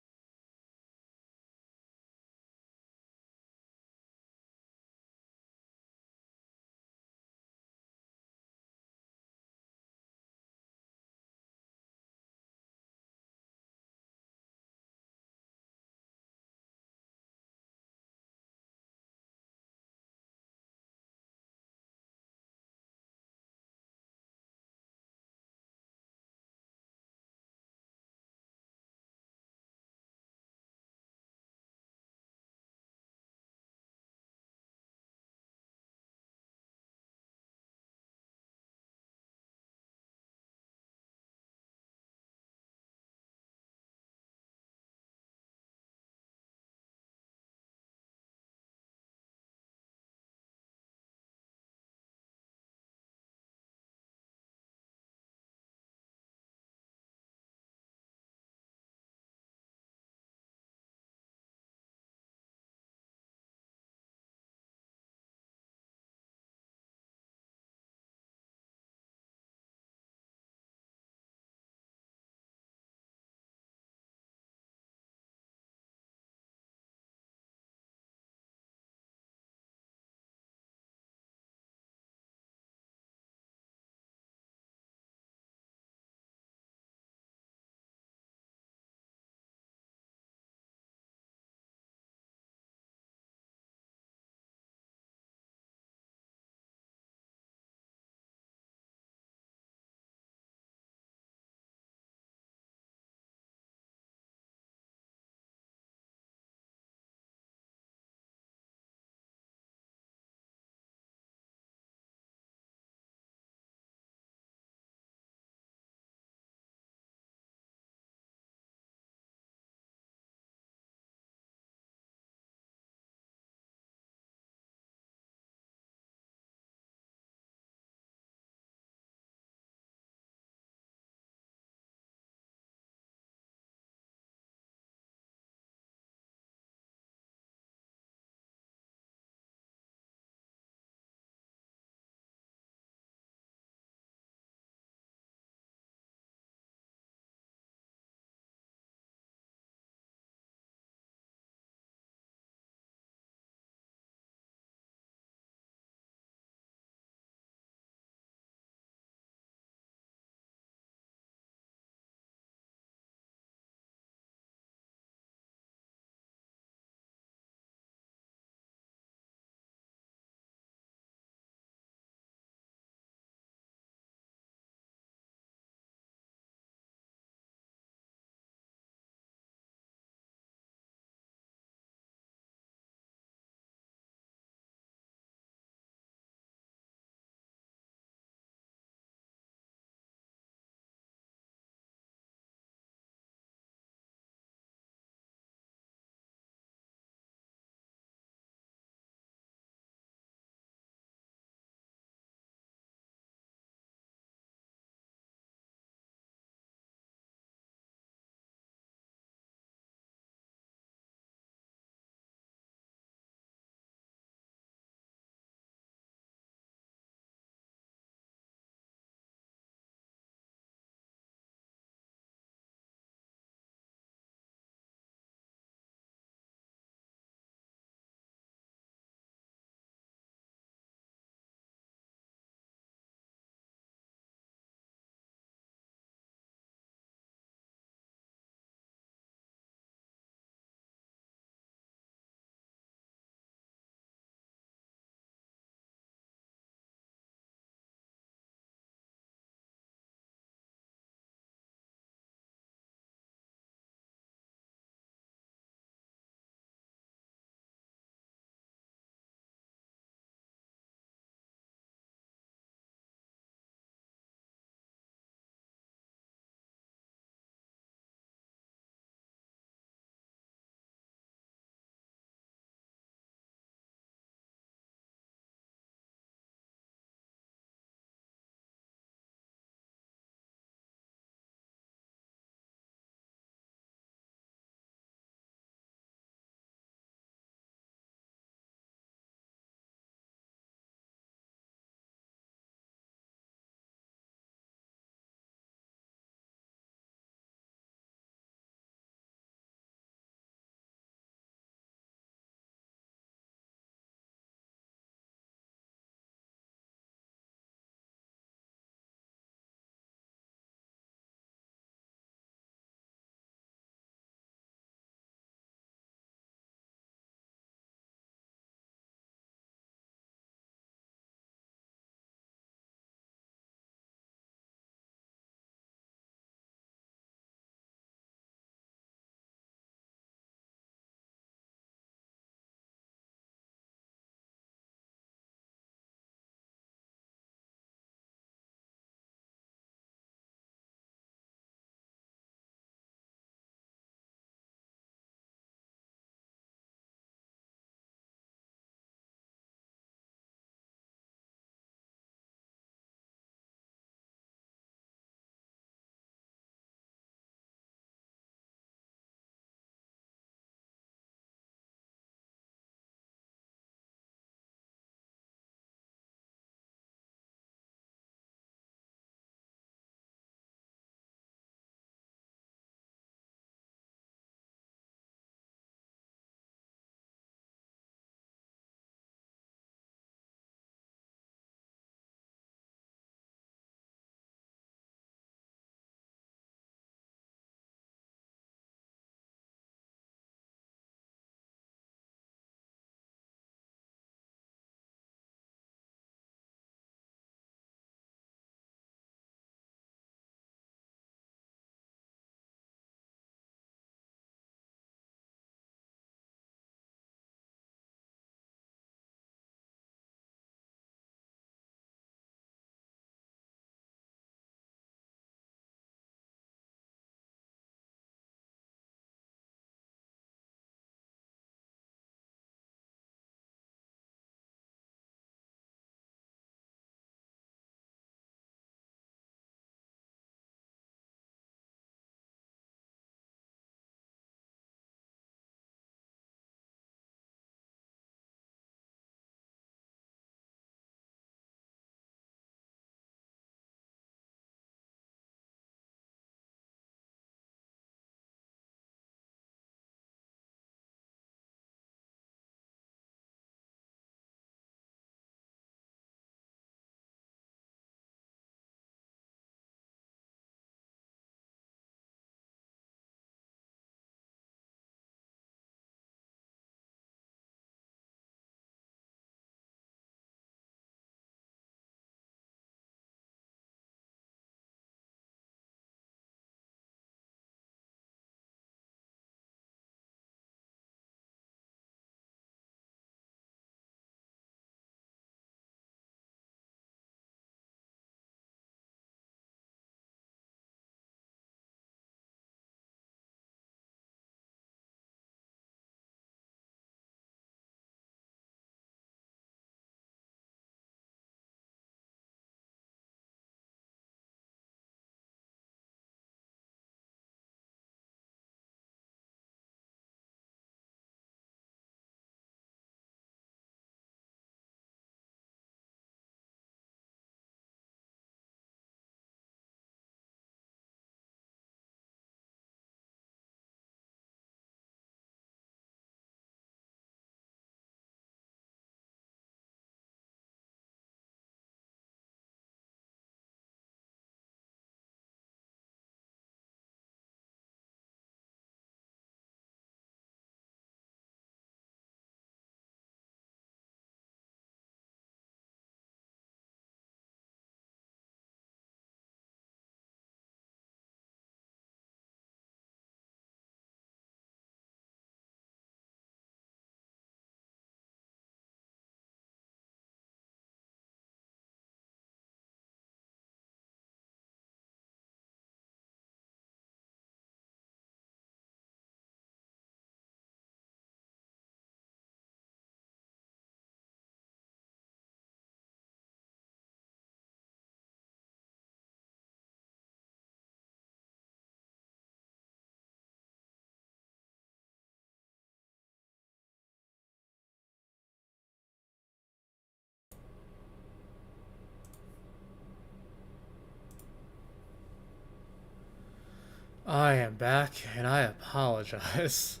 I am back, and I apologize.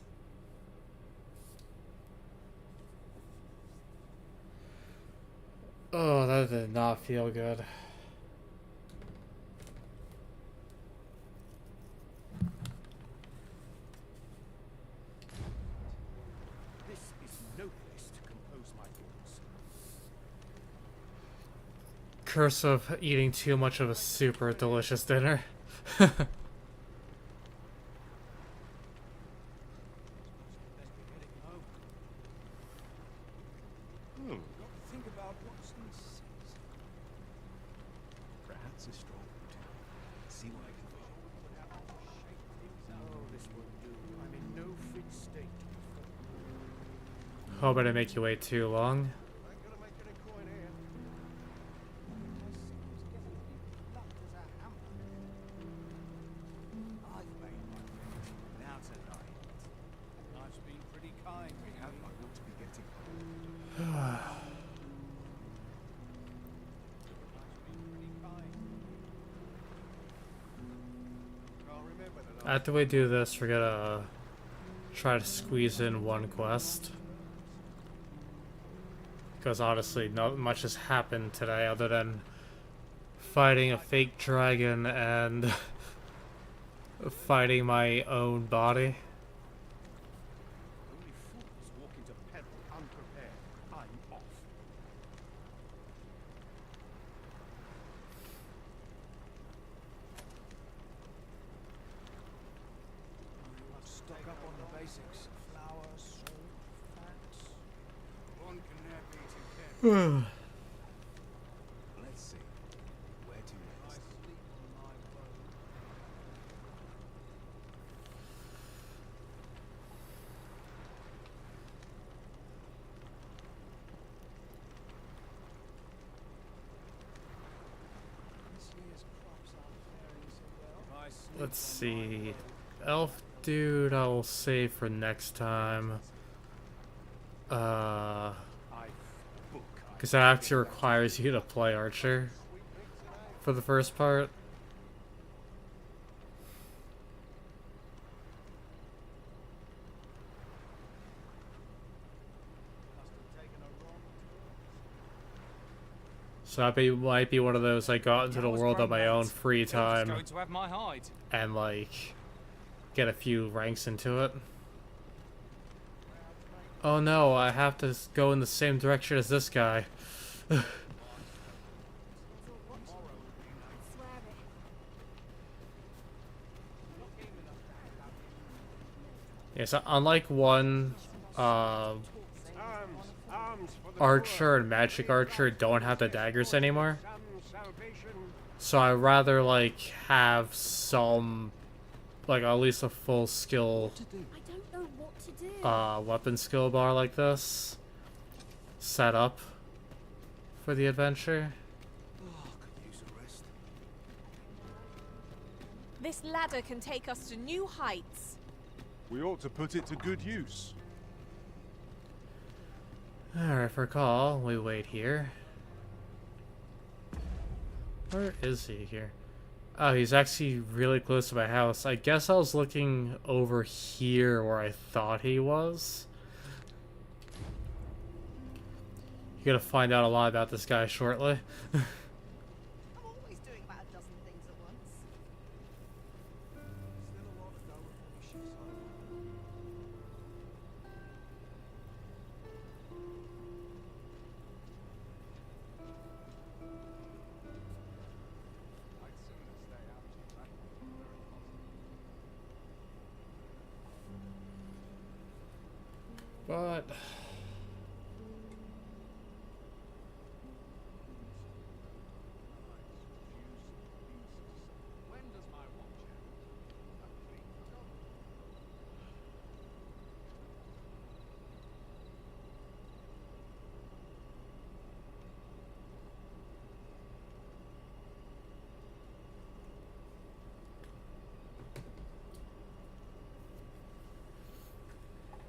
Oh, that did not feel good. This is no place to compose my thoughts. Curse of eating too much of a super delicious dinner. Think about what's this. Perhaps a stroll see what I can do. Oh, this won't do. I'm in no fit state. Hope I didn't make you wait too long. Now tonight. Life's been pretty kind. We have. I ought to be getting After we do this, we're gonna try to squeeze in one quest. Because honestly, not much has happened today other than fighting a fake dragon and fighting my own body. Only fools walk into peril unprepared. I'm off. Stock up on the basics. Flour, salt, fats. One can never be too careful. Let's see. Where to next? Sleep on my boat. This year's crops aren't faring so well. Let's see. Elf dude, I'll save for next time. Because that actually requires you to play Archer for the first part. So that might be one of those I got into the world on my own free time Going to have my hide. and like get a few ranks into it. Oh no, I have to go in the same direction as this guy. Yeah, so unlike one, Archer and Magic Archer don't have the daggers anymore. So I'd rather like have some, like at least a full skill, weapon skill bar like this set up for the adventure. This ladder can take us to new heights. We ought to put it to good use. Alright, for call, we wait here. Where is he here? Oh, he's actually really close to my house. I guess I was looking over here where I thought he was. You're gonna find out a lot about this guy shortly. I'm always doing about a dozen things at once. Still a lot to go before we shoot something. I'd sooner stay out of that. Very possible. But When does my watch end?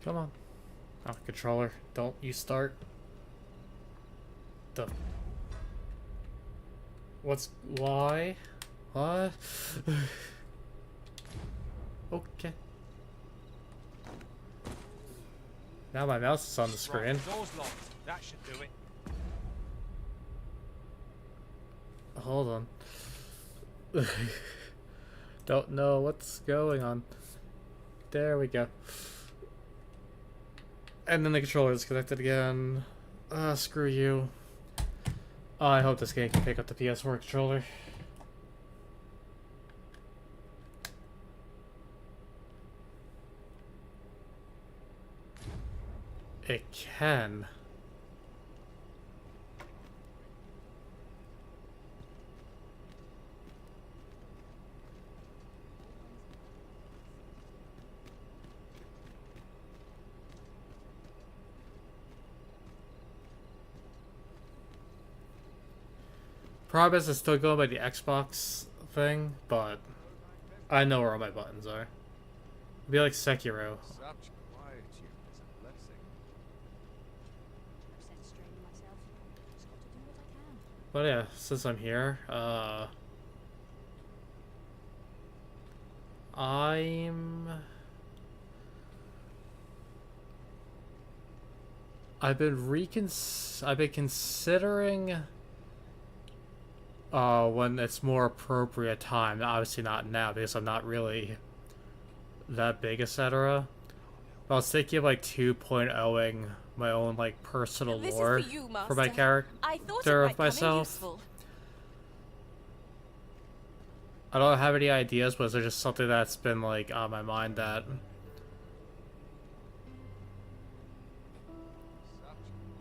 come on. Oh, controller, don't you start. The why? What? Okay. Now my mouse is on the screen. Right, door's locked. That should do it. Hold on. Don't know what's going on. There we go. And then the controller is connected again. Screw you. I hope this game can pick up the PS4 controller. It can. Problem is, it's still going by the Xbox thing, but I know where all my buttons are. It'd be like Sekiro. But yeah, since I'm here, I've been considering when it's more appropriate time. Obviously not now because I'm not really that big, etc. But I was thinking of like 2.0ing my own like personal lore for my character of myself. I don't have any ideas, but is there just something that's been like on my mind that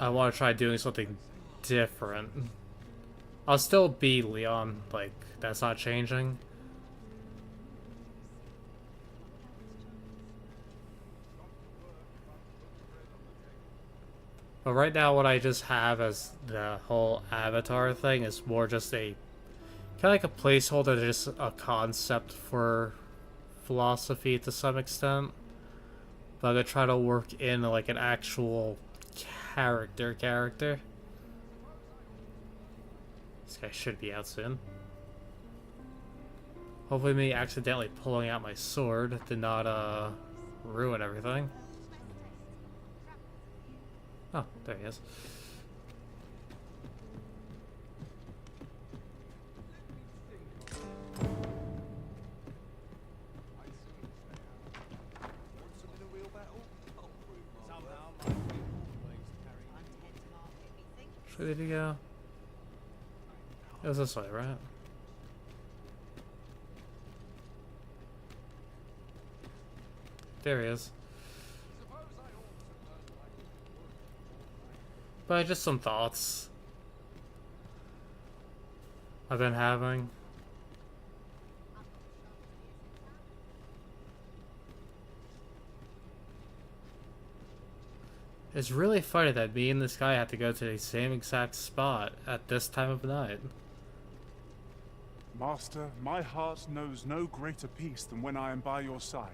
I want to try doing something different? I'll still be Leon, like that's not changing. But right now what I just have as the whole avatar thing is more just a kind of like a placeholder, just a concept for philosophy to some extent. But I'm gonna try to work in like an actual character. This guy should be out soon. Hopefully me accidentally pulling out my sword did not ruin everything. Oh, there he is. Where did he go? It was this way, right? There he is. But just some thoughts I've been having. It's really funny that me and this guy have to go to the same exact spot at this time of night. Master, my heart knows no greater peace than when I am by your side.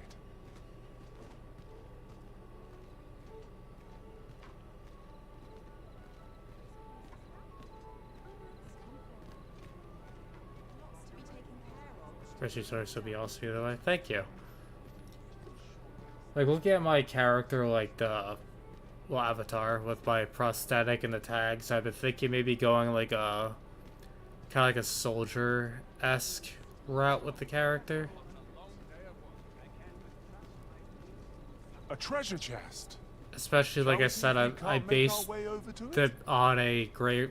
Especially starts to be also either way. Thank you. Like, looking at my character, like the avatar with my prosthetic and the tags, I've been thinking maybe going like a kind of like a soldier-esque route with the character. A treasure chest. Especially, like I said, I based it on a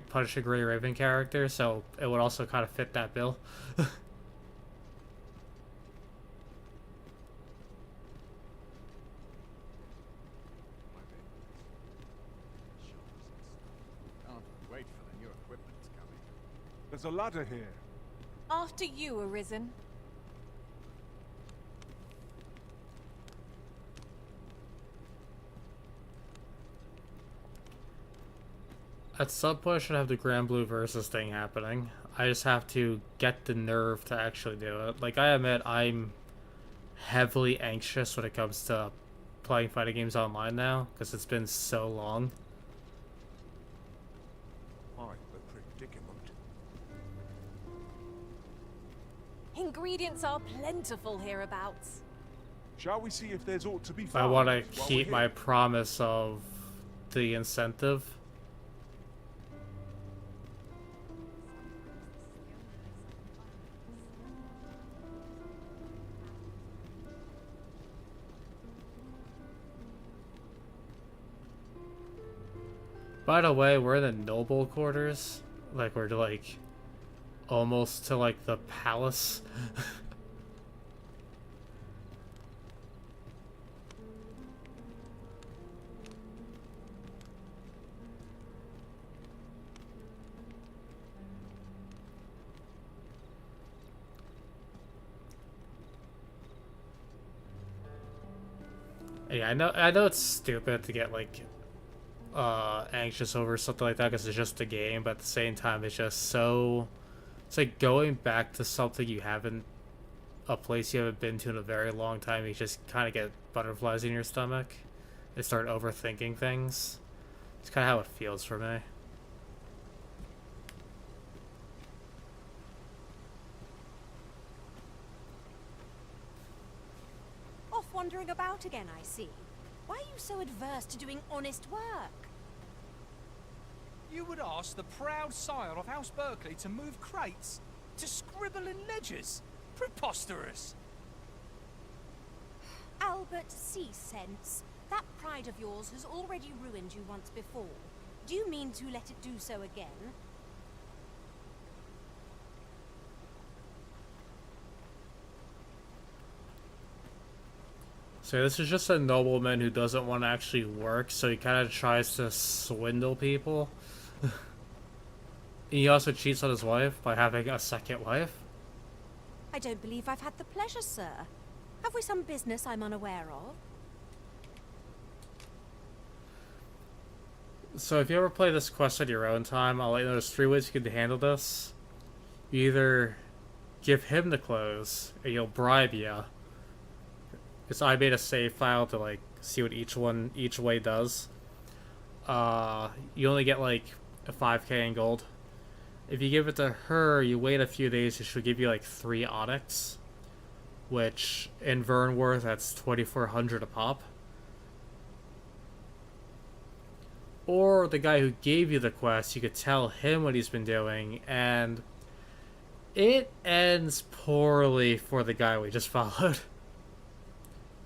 Punisher Grey Raven character, so it would also kind of fit that bill. There's a ladder here. After you, Arisen. At some point I should have the Grand Blue Versus thing happening. I just have to get the nerve to actually do it. Like, I admit I'm heavily anxious when it comes to playing fighting games online now, because it's been so long. Ingredients are plentiful hereabouts. Shall we see if there's aught to be I found? want to while keep we're my here? promise of the incentive. By the way, we're in the noble quarters. Like, we're like almost to like the palace. Yeah, I know it's stupid to get like anxious over something like that because it's just a game, but at the same time it's just so, it's like going back to something you haven't, a place you haven't been to in a very long time. You just kind of get butterflies in your stomach and start overthinking things. It's kind of how it feels for me. Off wandering about again, I see. Why are you so adverse to doing honest work? You would ask the proud sire of House Berkeley to move crates? To scribble in ledgers? Preposterous! Albert, see sense. That pride of yours has already ruined you once before. Do you mean to let it do so again? So this is just a nobleman who doesn't want to actually work, so he kind of tries to swindle people. He also cheats on his wife by having a second wife. I don't believe I've had the pleasure, sir. Have we some business I'm unaware of? So if you ever play this quest on your own time, I'll let you know there's 3 ways you can handle this. You either give him the clothes, and he'll bribe you. Because I made a save file to like see what each way does. You only get like a 5k in gold. If you give it to her, you wait a few days, and she'll give you like 3 onyx, which in Vernworth that's 2,400 a pop. Or the guy who gave you the quest, you could tell him what he's been doing, and it ends poorly for the guy we just followed.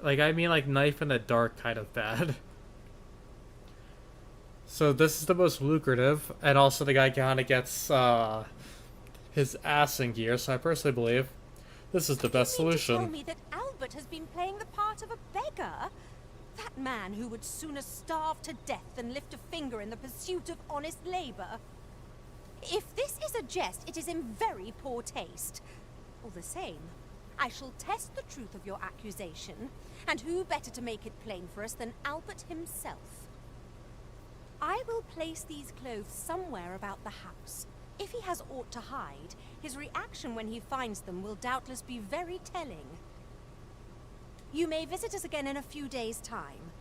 Like, I mean, like, knife in the dark kind of bad. So this is the most lucrative, and also the guy kind of gets his ass in gear, so I personally believe this is the best solution. You mean to tell me that Albert has been playing the part of a beggar? That man who would sooner starve to death than lift a finger in the pursuit of honest labor? If this is a jest, it is in very poor taste. All the same, I shall test the truth of your accusation, and who better to make it plain for us than Albert himself? I will place these clothes somewhere about the house. If he has aught to hide, his reaction when he finds them will doubtless be very telling. You may visit us again in a few days' time.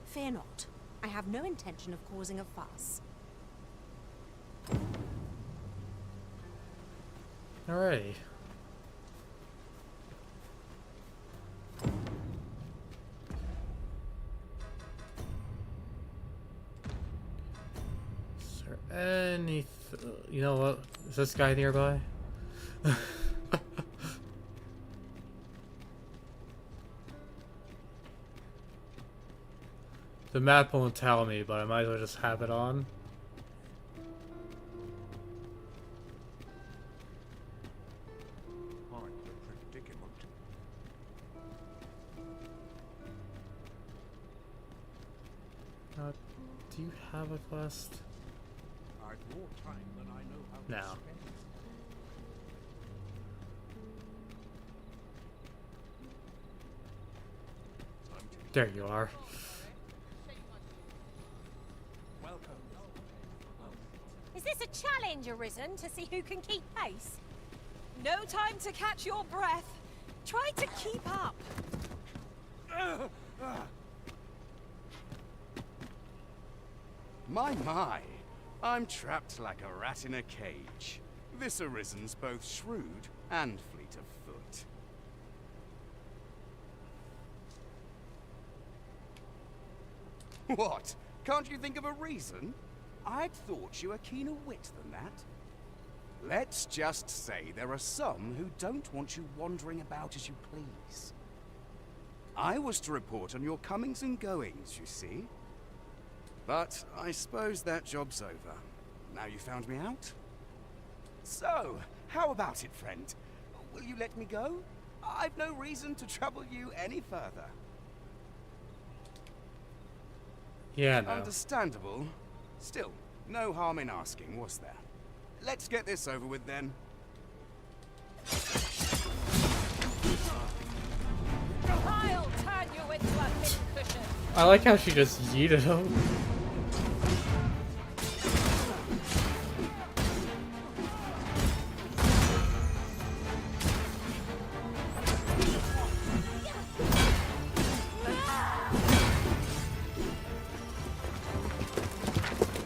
Fear not. I have no intention of causing a fuss. Alrighty. Is there anything? You know what? Is this guy nearby? The map won't tell me, but I might as well just have it on. Do you have a quest? I've more time than I know how No. to spend. There you are. Is this a challenge arisen to see who can keep pace? No time to catch your breath. Try to keep up. My, I'm trapped like a rat in a cage. This Arisen's both shrewd and fleet of foot. What? Can't you think of a reason? I'd thought you were keener wit than that. Let's just say there are some who don't want you wandering about as you please. I was to report on your comings and goings, you see. But I suppose that job's over. Now you found me out? So, how about it, friend? Will you let me go? I've no reason to trouble you any further. Yeah, no. Understandable. Still, no harm in asking, was there? Let's get this over with then. I'll turn you into a pincushion. I like how she just yeeted him.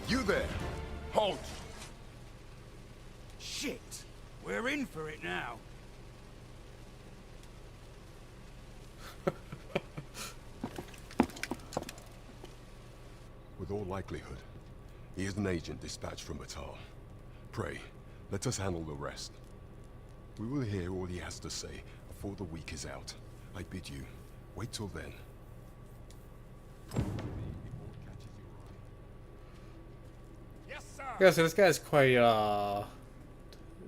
You there! Halt! Shit! We're in for it now. With all likelihood, he is an agent dispatched from Batal. Pray, let us handle the rest. We will hear all he has to say before the week is out. I bid you, wait till then. Yes, sir. Yeah, so this guy's quite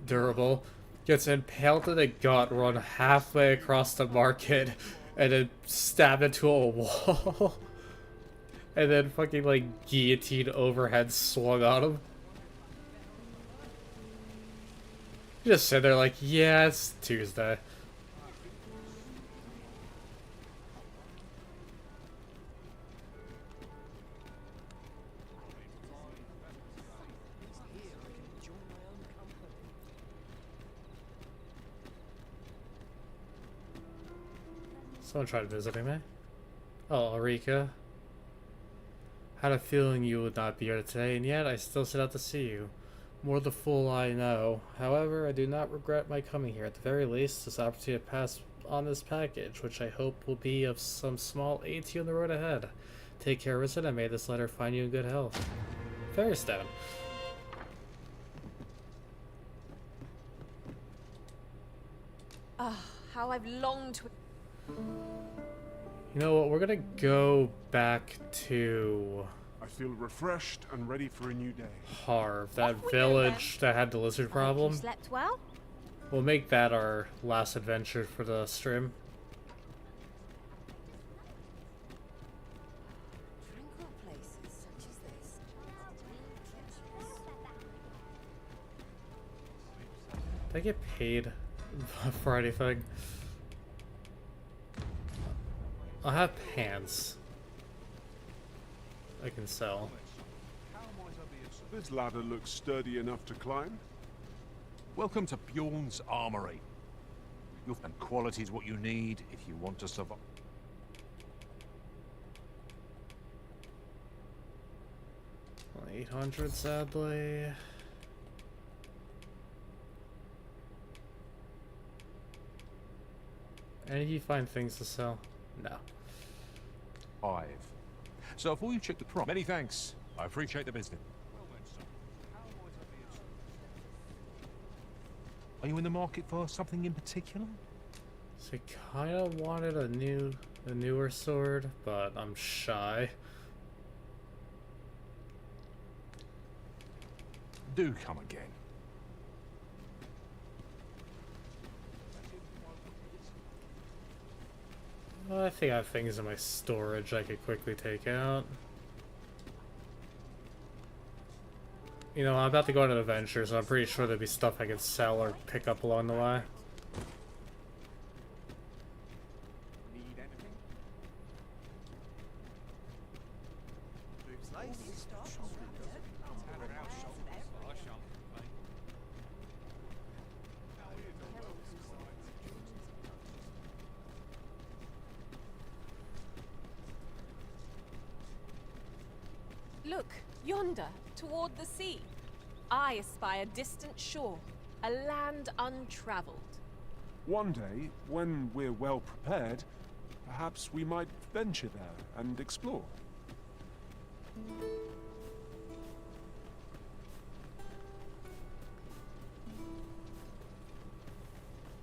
durable. Gets impaled in the gut, run halfway across the market, and then stabbed into a wall. And then fucking like guillotine overhead swung on him. You just sit there like, yeah, it's Tuesday. Someone tried visiting me. Oh, Arika. Had a feeling you would not be here today, and yet I still set out to see you. More the fool I know. However, I do not regret my coming here. At the very least, this opportunity to pass on this package, which I hope will be of some small aid to you on the road ahead. Take care, Risen, and may this letter find you in good health. Fairstone. Ah, how I've longed to... You know what, we're gonna go back to... I feel refreshed and ready for a new day. Harv, that village that had the lizard problem. You slept well? We'll make that our last adventure for the stream. Tranquil places such as this. Did I get paid for anything? I'll have pants I can sell. This ladder looks sturdy enough to climb. Welcome to Bjorn's Armory. You'll find quality is what you need if you want to survive. 800, sadly. Any of you find things to sell? No. 5. So before you check the prop, many thanks. I appreciate the business. Are you in the market for something in particular? So I kind of wanted a newer sword, but I'm shy. Do come again. Well, I think I have things in my storage I could quickly take out. You know, I'm about to go on an adventure, so I'm pretty sure there'll be stuff I can sell or pick up along the way. Look, yonder, toward the sea. I espy a distant shore, a land untraveled. One day, when we're well prepared, perhaps we might venture there and explore.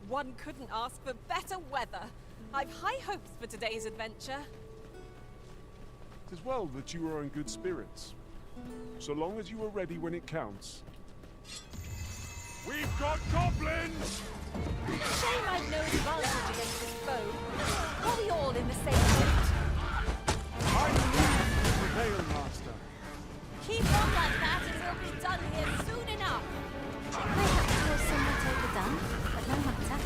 One couldn't ask for better weather. I've high hopes for today's adventure. It is well that you are in good spirits. So long as you are ready when it counts. We've got goblins! Shame I've no advantage against this foe. Are we all in the same boat? I believe you will prevail, Master. Keep on like that and we'll be done here soon enough. Perhaps you're somewhat overdone, but no matter.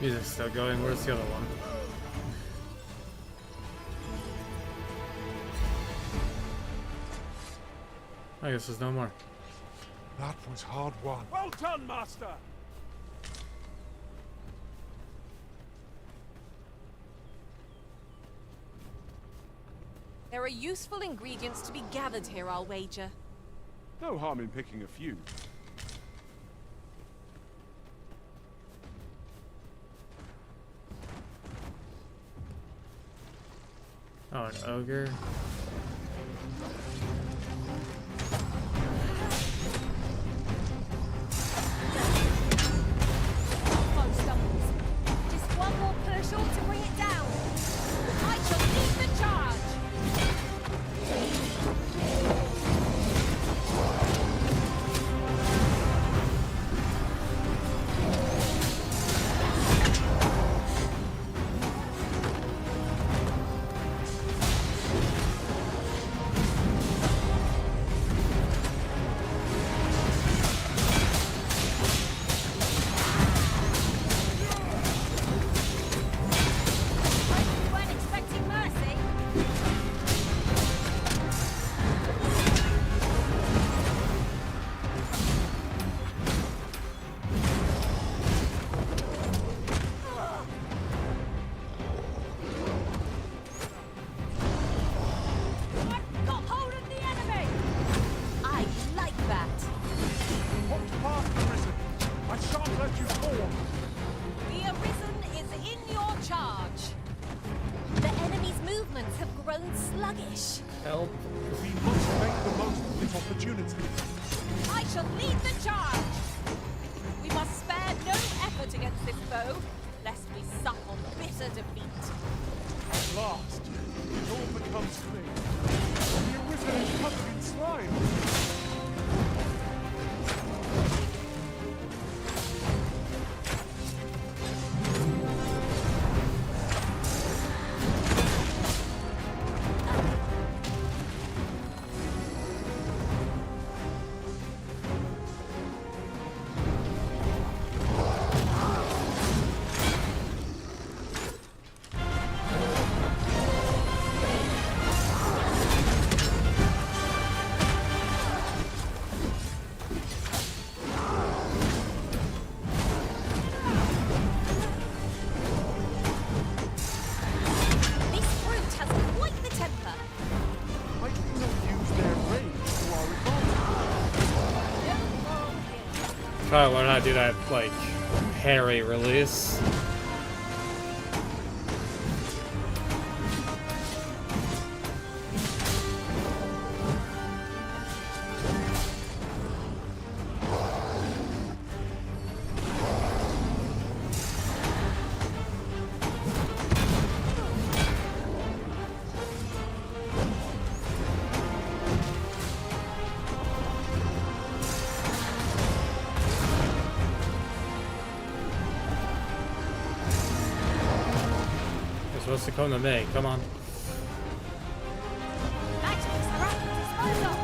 Music's still going. Where's the other one? I guess there's no more. That was hard won. Well done, Master! There are useful ingredients to be gathered here, I'll wager. No harm in picking a few. Oh, an ogre. Foe stumbles. Just one more push all to bring it down. I shall lead the charge. You weren't expecting mercy. I've got hold of the enemy. I like that. Hold fast, Arisen. I shan't let you fall. The Arisen is in your charge. The enemy's movements have grown sluggish. Help. We must make the most of this opportunity. I shall lead the charge. We must spare no effort against this foe, lest we suffer bitter defeat. At last, it all becomes clear. The Arisen is covered in slime. This brute has quite the temper. Might we not use their range to our advantage? Try to learn how to do that, like, parry release. You're supposed to come to me. Come on. Magic's at your disposal.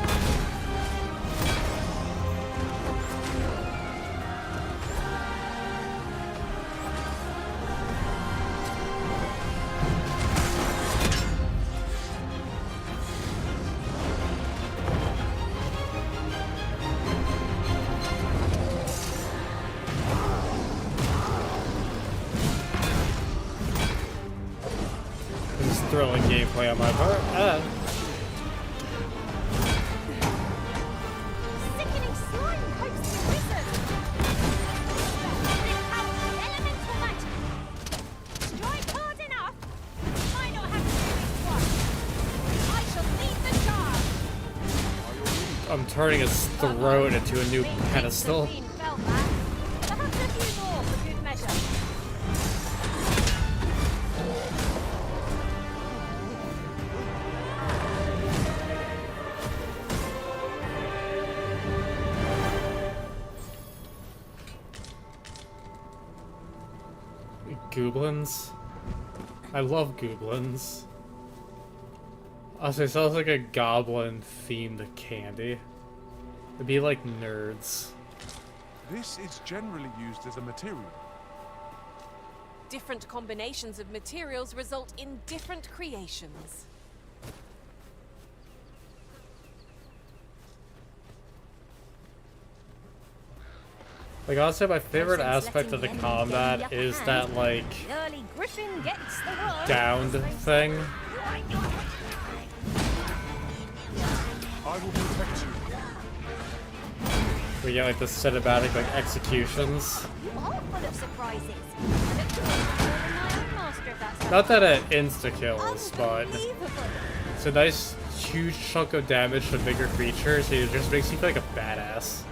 thrilling gameplay on my part. Sickening slime hopes to risen. This power of elemental magic. Strike hard enough. Might not have to do it twice. I shall lead the charge. I'm turning his throat into a new pedestal. Felt that. Perhaps a few more for good measure. Goblins? I love goblins. Also, it sounds like a goblin-themed candy. It'd be like nerds. This is generally used as a material. Different combinations of materials result in different creations. Like, honestly, my favorite aspect of the combat is that, like, Early Griffin gets the word. downed thing. I will protect you. We get, like, the cinematic, like, executions. You are full of surprises. I look forward to calling my own master if that's Not that it insta-kills, but it's a nice, huge chunk of damage to bigger creatures, and it just makes you feel like a badass.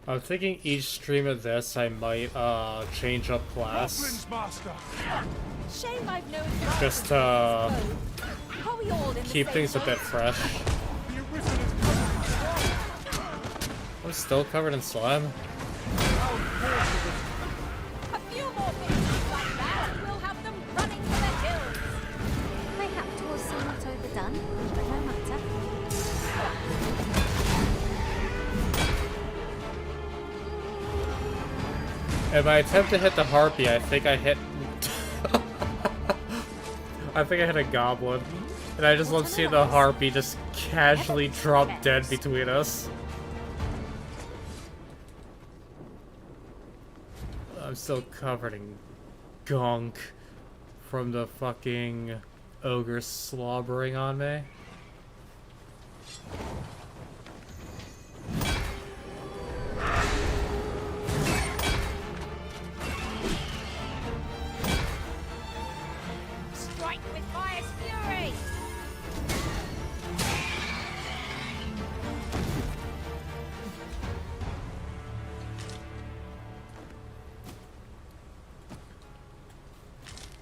I'm thinking each stream of this I might change up class. Shame I've no Just to keep things a bit fresh. I'm still covered in slime. A few more pictures like that and we'll have them running for the hills. Mayhap twas somewhat overdone, but no matter. In my attempt to hit the harpy, I think I hit... I think I hit a goblin. And I just love seeing the harpy just casually drop dead between us. I'm still covered in gunk from the fucking ogre slobbering on me. Strike with fire's fury.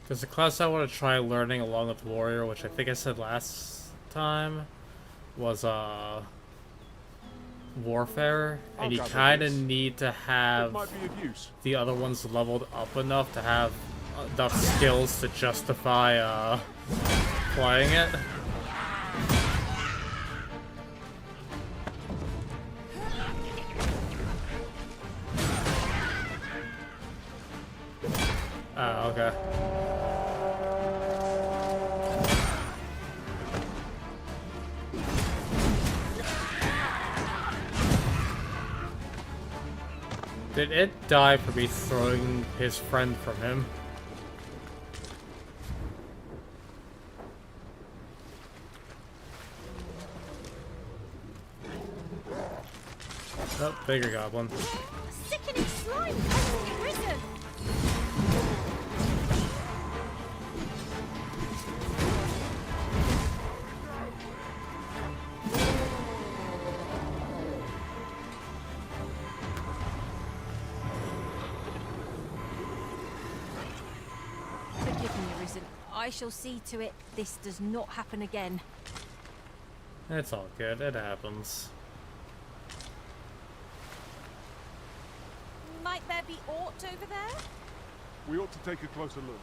There's a class I want to try learning along with Warrior, which I think I said last time, was Warfare, and you kind of need to have the other ones leveled up enough to have enough skills to justify playing it. Oh, okay. Did it die for me throwing his friend from him? Oh, bigger goblin. Sickening slime has risen. Forgive me, Risen. I shall see to it this does not happen again. It's all good, it happens. Might there be aught over there? We ought to take a closer look.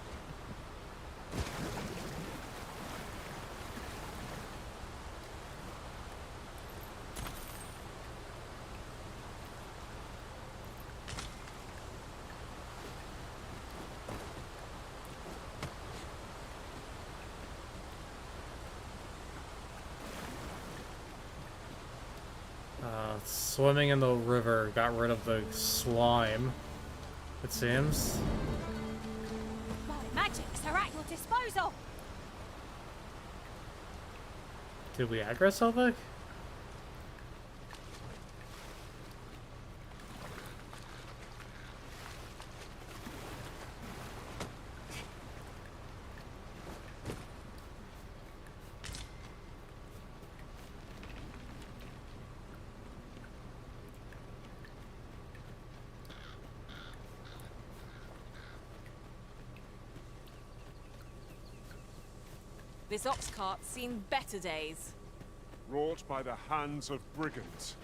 swimming in the river got rid of the slime, it seems. My magics are at your disposal. Did we aggro something? This ox cart's seen better days. Wrought by the hands of brigands.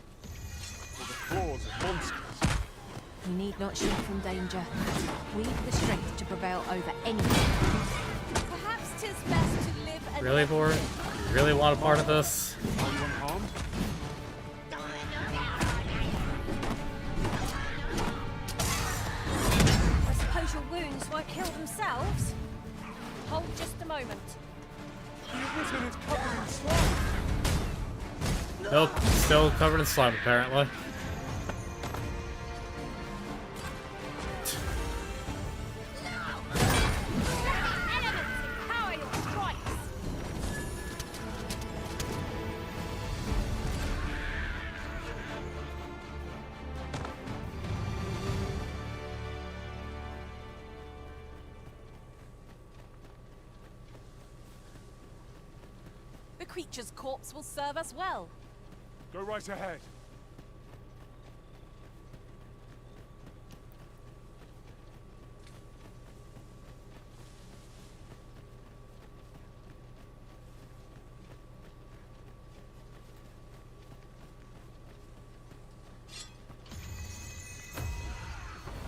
Or the claws of monsters. You need not shrink from danger. We've the strength to prevail over anything. Perhaps 'tis best to live and Really, Bort? You really want a part of this? Are you unharmed? I suppose your wounds won't heal themselves. Hold just a moment. The wizard is covered in slime. Nope, still covered in slime apparently. the creature's corpse will serve us well. Go right ahead.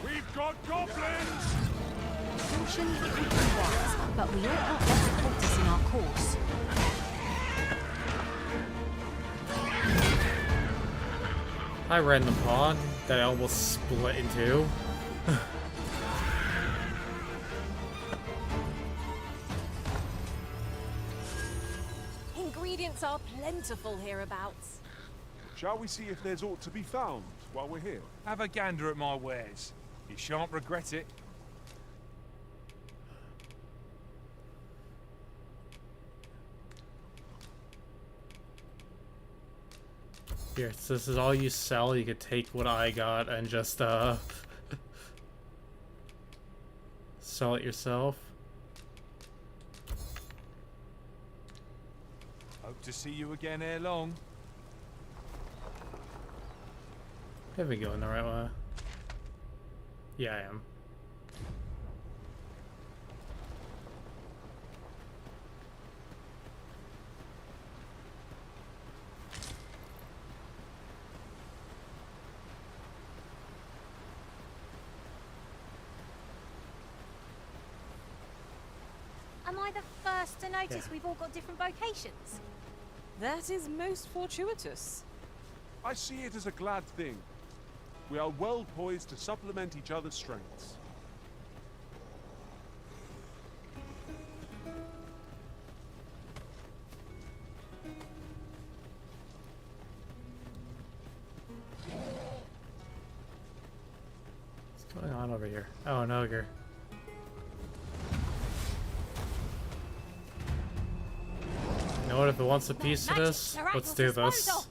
We've got goblins! Caution the creeping ones, but we ought not let it halt us in our course. I ran the pond that I almost split in two. Ingredients are plentiful hereabouts. Shall we see if there's aught to be found while we're here? Have a gander at my wares. You shan't regret it. Here, so this is all you sell. You could take what I got and just sell it yourself. Hope to see you again ere long. Have we going the right way? Yeah, I am. Am I the first to notice we've all got different vocations? That is most fortuitous. I see it as a glad thing. We are well poised to supplement each other's strengths. What's going on over here? Oh, an ogre. You know what, if it wants a piece of this, let's do this.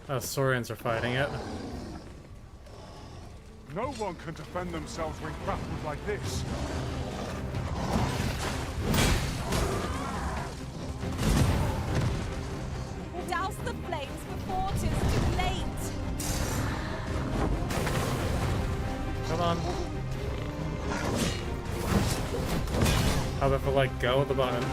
Oh, Saurians are fighting it. No one can defend themselves when grappled like this. Douse the flames before 'tis too late. Come on. How about if I let go of the button?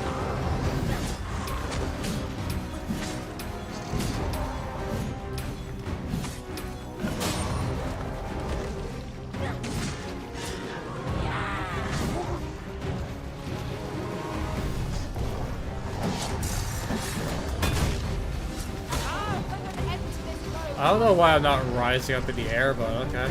I don't know why I'm not rising up in the air, but okay.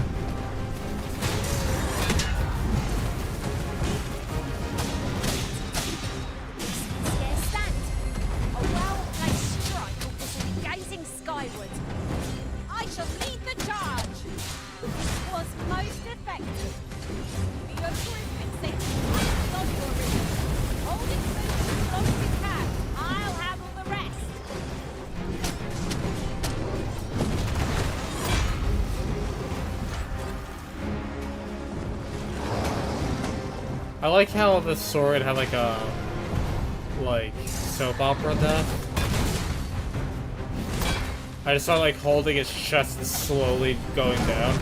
I like how the sword had like a soap opera death. I just saw like holding its chest and slowly going down.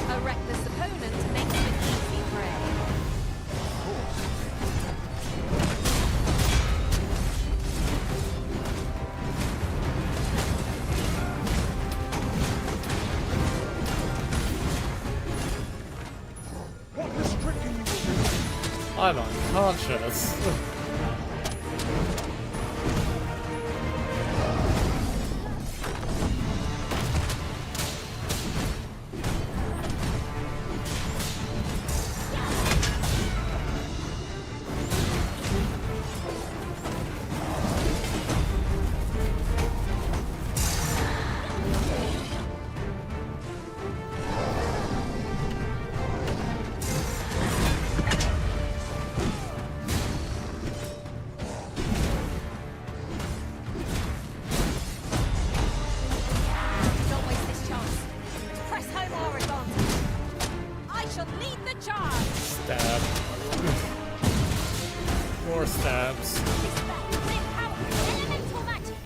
A reckless opponent makes an easy prey. I'm unconscious. Don't waste this chance. Press home our advantage. I shall lead the charge. Stab. More stabs. Elemental magic.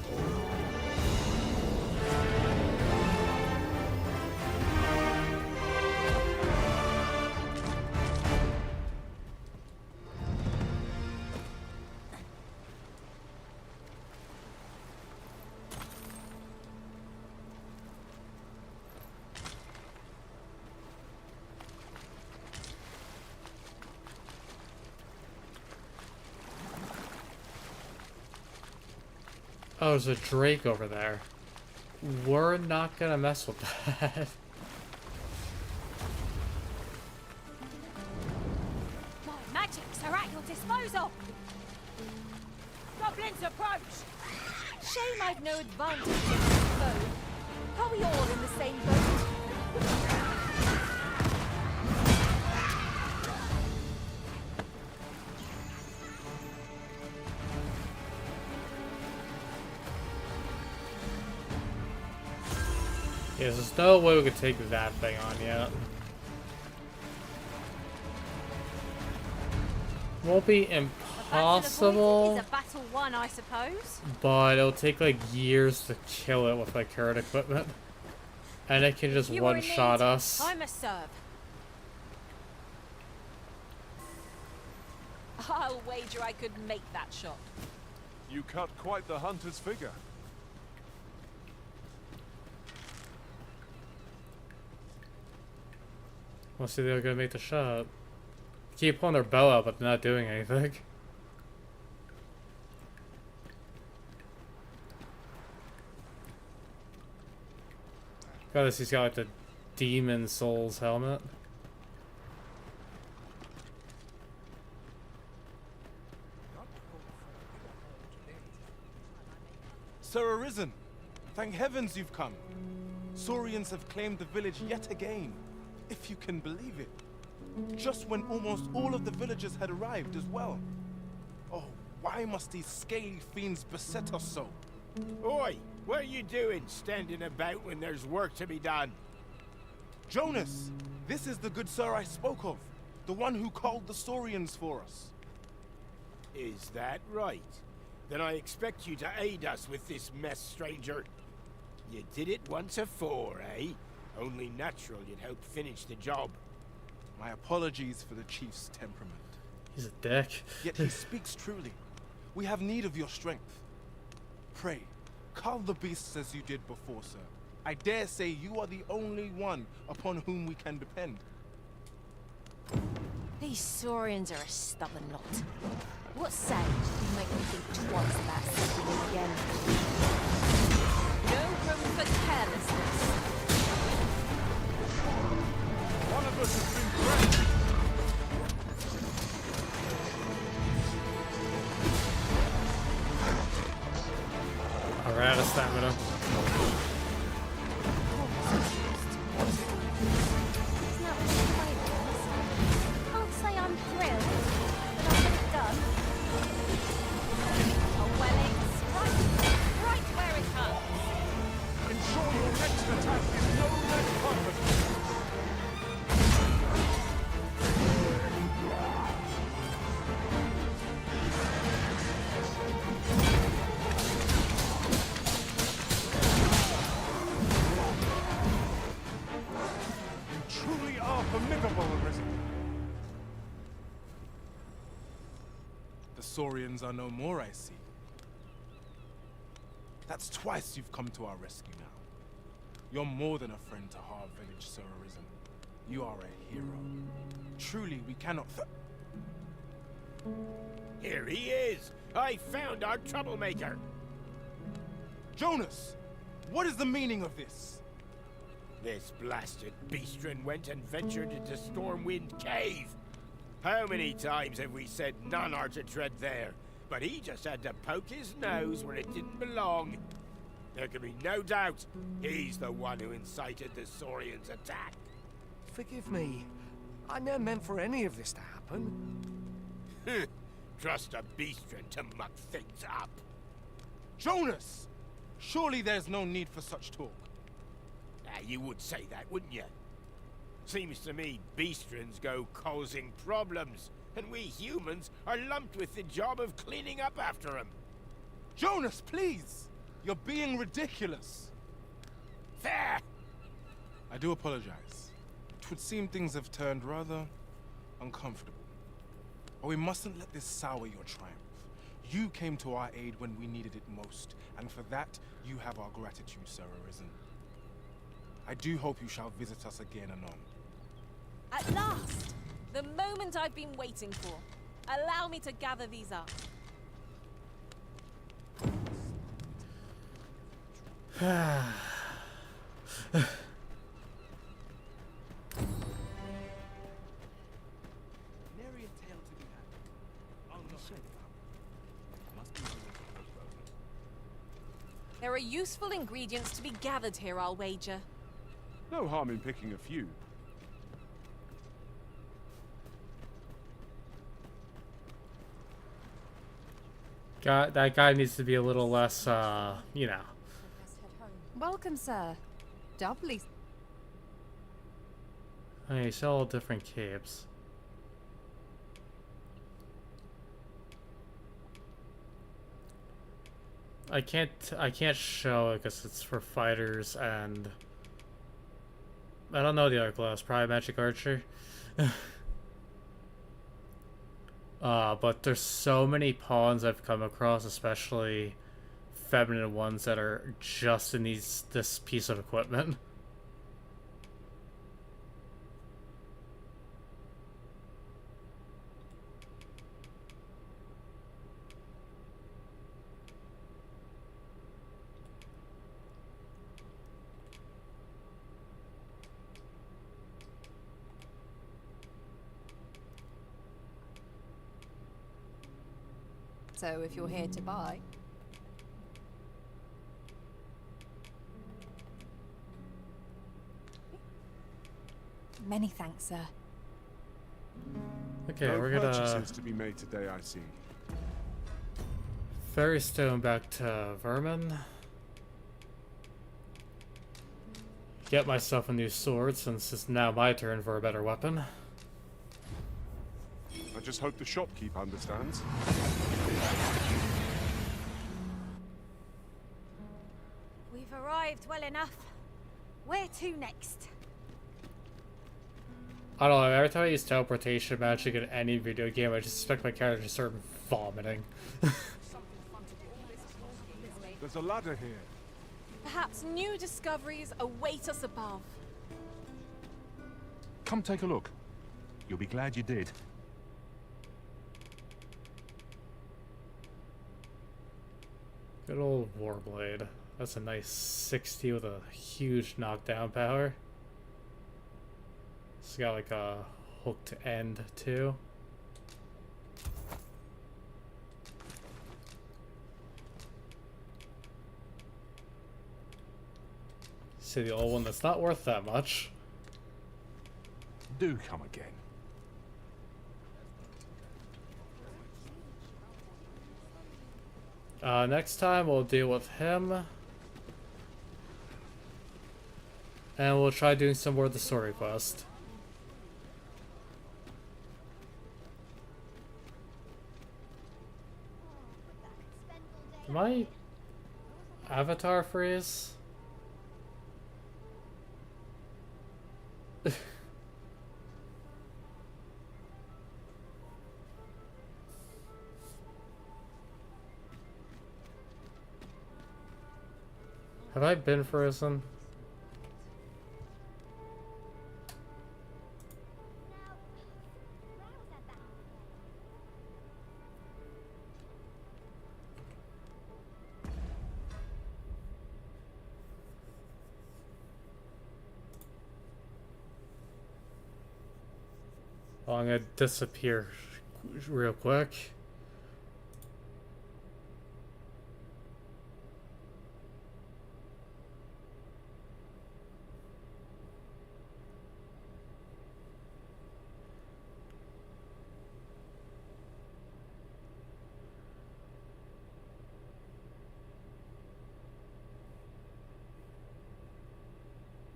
Oh, there's a Drake over there. We're not gonna mess with that. My magics are at your disposal. Goblins approach. Shame I've no advantage against the foe. Are we all in the same boat? Yeah, there's no way we could take that thing on yet. Won't be impossible, Is a battle won, I suppose. but it'll take like years to kill it with like current equipment. And it can just You are in one-shot need. us. I must serve. I'll wager I could make that shot. You cut quite the hunter's figure. Let's see, they're gonna make the shot. Keep pulling their bow out, but they're not doing anything. Got this, he's got like the Demon Souls helmet. Sir Arisen, thank heavens you've come. Saurians have claimed the village yet again, if you can believe it. Just when almost all of the villagers had arrived as well. Oh, why must these scaly fiends beset us so? Oi, what are you doing standing about when there's work to be done? Jonas, this is the good sir I spoke of, the one who called the Saurians for us. Is that right? Then I expect you to aid us with this mess, stranger. You did it once afore, eh? Only natural you'd help finish the job. My apologies for the chief's temperament. He's a dick. Yet he speaks truly. We have need of your strength. Pray, cull the beasts as you did before, sir. I dare say you are the only one upon whom we can depend. These Saurians are a stubborn lot. What say you make them think twice about stepping in again? No room for carelessness. One of us has been threatened. Alright, out of stamina. Can't say I'm thrilled, but I'll get it done. A welling strike right where it hurts. Ensure your next attack is no less perfect. You truly are formidable, Arisen. The Saurians are no more, I see. That's twice you've come to our rescue now. You're more than a friend to Har Village, Sir Arisen. You are a hero. Truly, we cannot Here he is! I found our troublemaker! Jonas! What is the meaning of this? This blasted beastren went and ventured into Stormwind Cave! How many times have we said none are to tread there? But he just had to poke his nose where it didn't belong. There can be no doubt he's the one who incited the Saurians' attack. Forgive me. I never meant for any of this to happen. Trust a beastren to muck things up. Jonas! Surely there's no need for such talk. You would say that, wouldn't you? Seems to me beastrens go causing problems, and we humans are lumped with the job of cleaning up after them. Jonas, please! You're being ridiculous. There! I do apologize. It would seem things have turned rather uncomfortable. But we mustn't let this sour your triumph. You came to our aid when we needed it most, and for that, you have our gratitude, Sir Arisen. I do hope you shall visit us again anon. At last! The moment I've been waiting for. Allow me to gather these up. There are useful ingredients to be gathered here, I'll wager. No harm in picking a few. That guy needs to be a little less, you know. Welcome, sir. Doubly. Hey, sell all different capes. I can't show it because it's for fighters, and I don't know the other class, probably Magic Archer. But there's so many pawns I've come across, especially feminine ones that are just in this piece of equipment. So if you're here to buy. Many thanks, sir. Okay, No we're gonna purchases to be made today, I see. ferry stone back to Vermin. Get myself a new sword since it's now my turn for a better weapon. I just hope the shopkeep understands. We've arrived well enough. Where to next? I don't know, every time I use teleportation magic in any video game, I just expect my character to start vomiting. There's a ladder here. Perhaps new discoveries await us above. Come take a look. You'll be glad you did. Good old Warblade. That's a nice 60 with a huge knockdown power. It's got like a hooked end too. See the old one that's not worth that much. Do come again. Next time we'll deal with him. And we'll try doing some more of the story quest. Did my avatar freeze? Have I been frozen? Well, I'm gonna disappear real quick.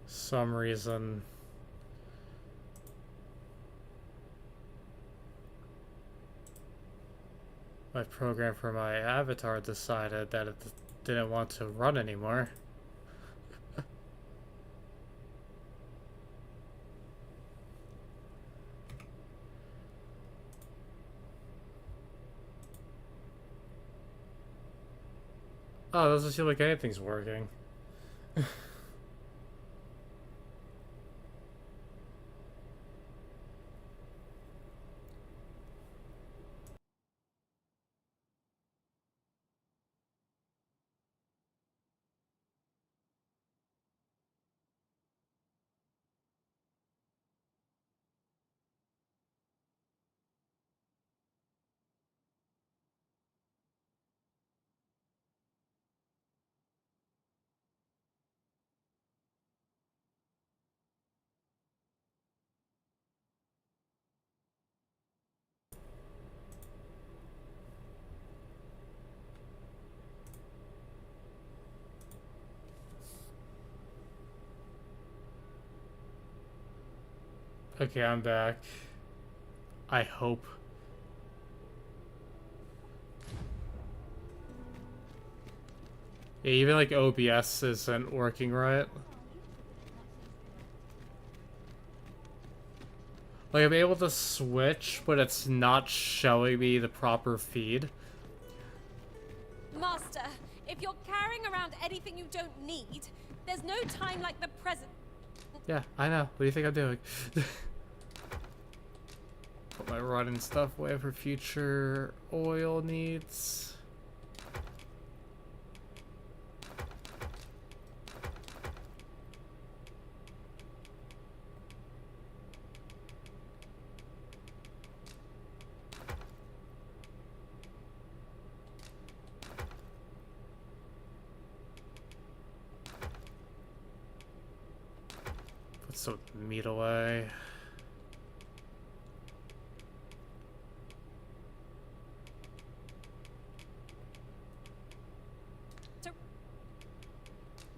Some reason my program for my avatar decided that it didn't want to run anymore. Oh, it doesn't seem like anything's working. Okay, I'm back. I hope. Yeah, even like OBS isn't working right. Like I'm able to switch, but it's not showing me the proper feed. Master, if you're carrying around anything you don't need, there's no time like the present. Yeah, I know. What do you think I'm doing? Put my rotten stuff away for future oil needs. Put some meat away.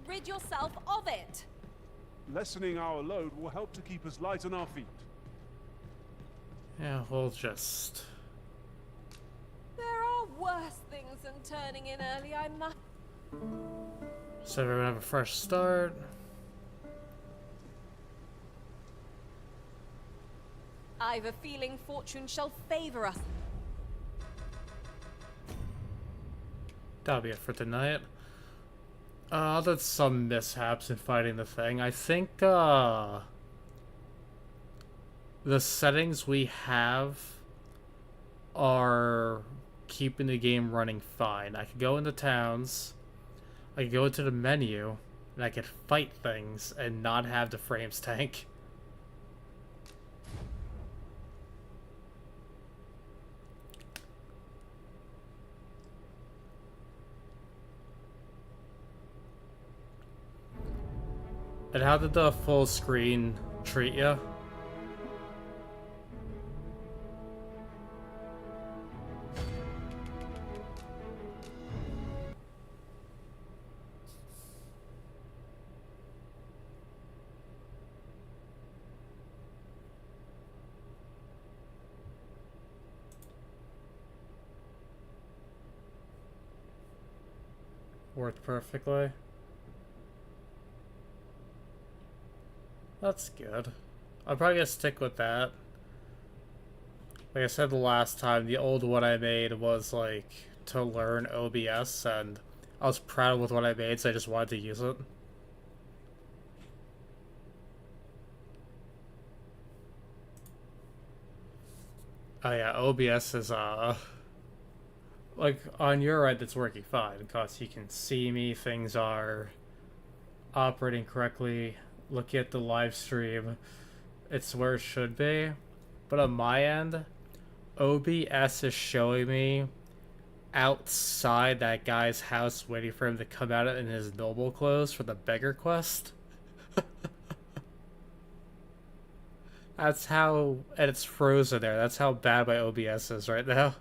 Rid yourself of it. Lessening our load will help to keep us light on our feet. Yeah, we'll just... There are worse things than turning in early, I must. So everyone have a fresh start. I've a feeling fortune shall favor us. That'll be it for tonight. Other than some mishaps in fighting the thing, I think, the settings we have are keeping the game running fine. I could go into towns, I could go into the menu, and I could fight things and not have the frames tank. And how did the full screen treat you? Worked perfectly. That's good. I'm probably gonna stick with that. Like I said the last time, the old one I made was like to learn OBS, and I was proud with what I made, so I just wanted to use it. Oh yeah, OBS is like on your end it's working fine because you can see me, things are operating correctly. Look at the live stream, it's where it should be. But on my end, OBS is showing me outside that guy's house waiting for him to come out in his noble clothes for the beggar quest. That's how, and it's frozen there. That's how bad my OBS is right now.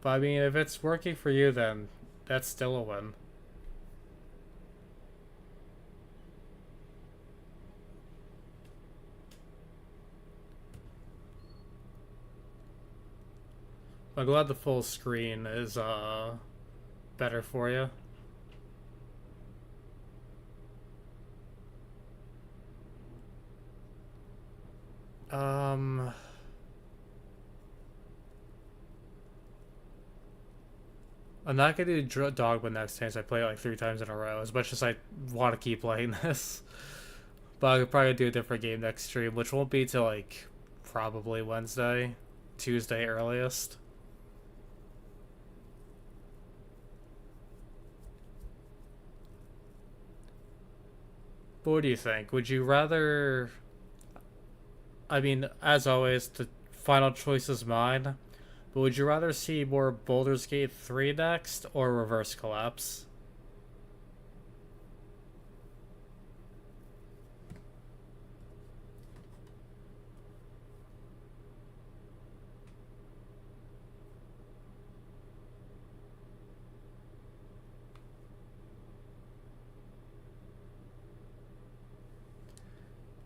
But I mean, if it's working for you, then that's still a win. I'm glad the full screen is better for you. I'm not gonna do Dogma next time, so I play it like 3 times in a row, as much as I want to keep playing this. But I could probably do a different game next stream, which won't be till like probably Wednesday, Tuesday earliest. But what do you think? Would you rather... I mean, as always, the final choice is mine. But would you rather see more Baldur's Gate 3 next, or Reverse Collapse?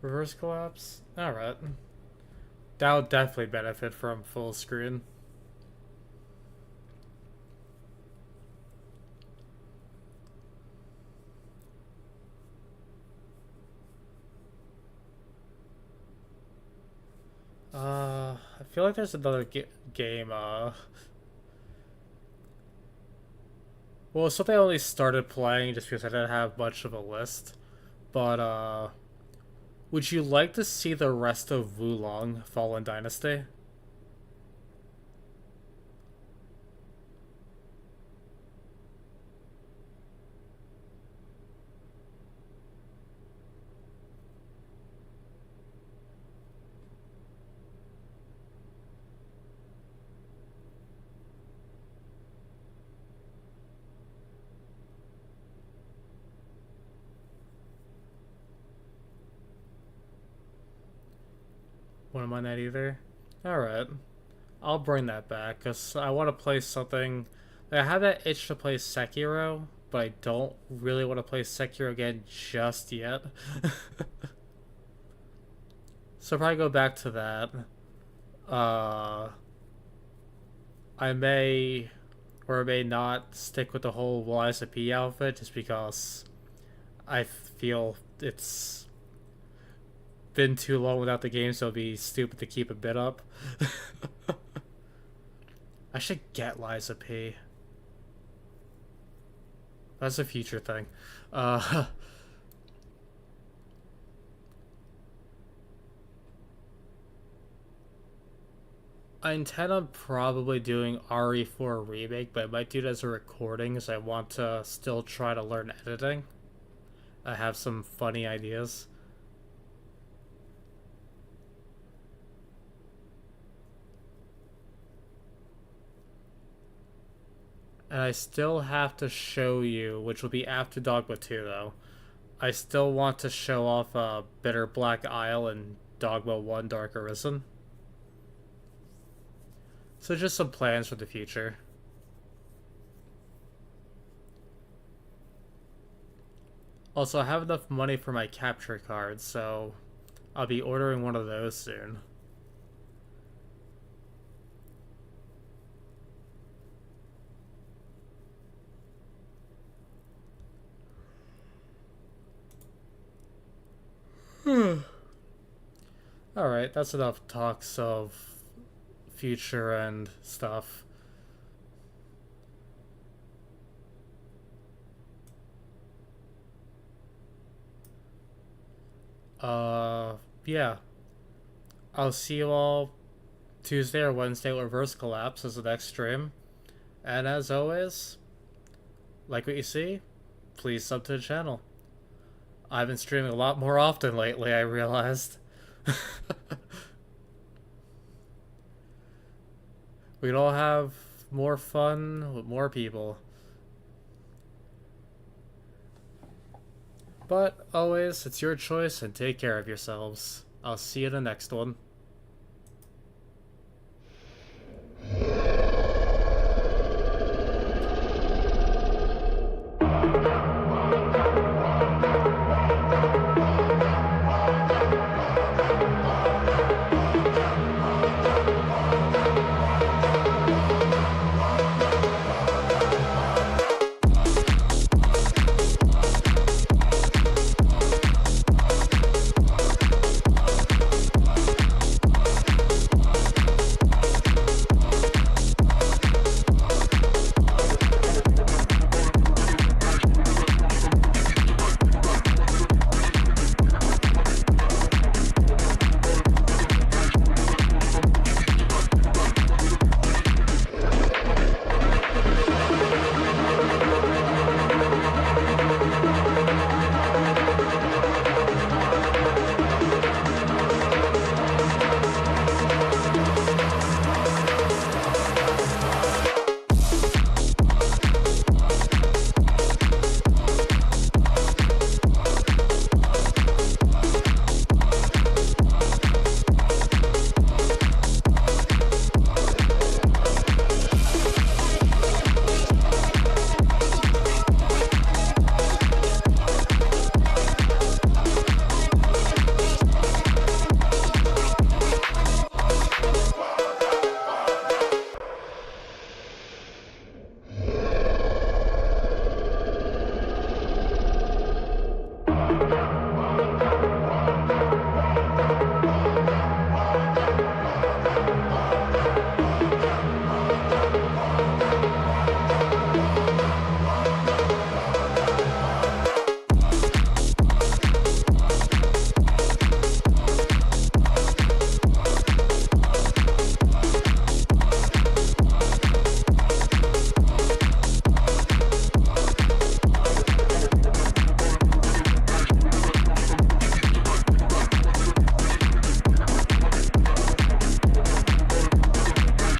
Reverse Collapse? Alright. That would definitely benefit from full screen. I feel like there's another game, well, something I only started playing just because I didn't have much of a list. But, would you like to see the rest of Wulong Fallen Dynasty? One of not either. Alright. I'll bring that back, because I want to play something... I have that itch to play Sekiro, but I don't really want to play Sekiro again just yet. So I'll probably go back to that. I may or may not stick with the whole Liza P outfit, just because I feel it's been too long without the game, so it'd be stupid to keep a bit up. I should get Liza P. That's a future thing. I intend on probably doing RE4 Remake, but I might do it as a recording because I want to still try to learn editing. I have some funny ideas. And I still have to show you, which will be after Dogma 2 though. I still want to show off Bitter Black Isle and Dogma 1 Dark Arisen. So just some plans for the future. Also, I have enough money for my capture card, so I'll be ordering one of those soon. Alright, that's enough talks of future and stuff. Yeah. I'll see you all Tuesday or Wednesday with Reverse Collapse as the next stream. And as always, like what you see, please sub to the channel. I've been streaming a lot more often lately, I realized. We'd all have more fun with more people. But always, it's your choice and take care of yourselves. I'll see you in the next one.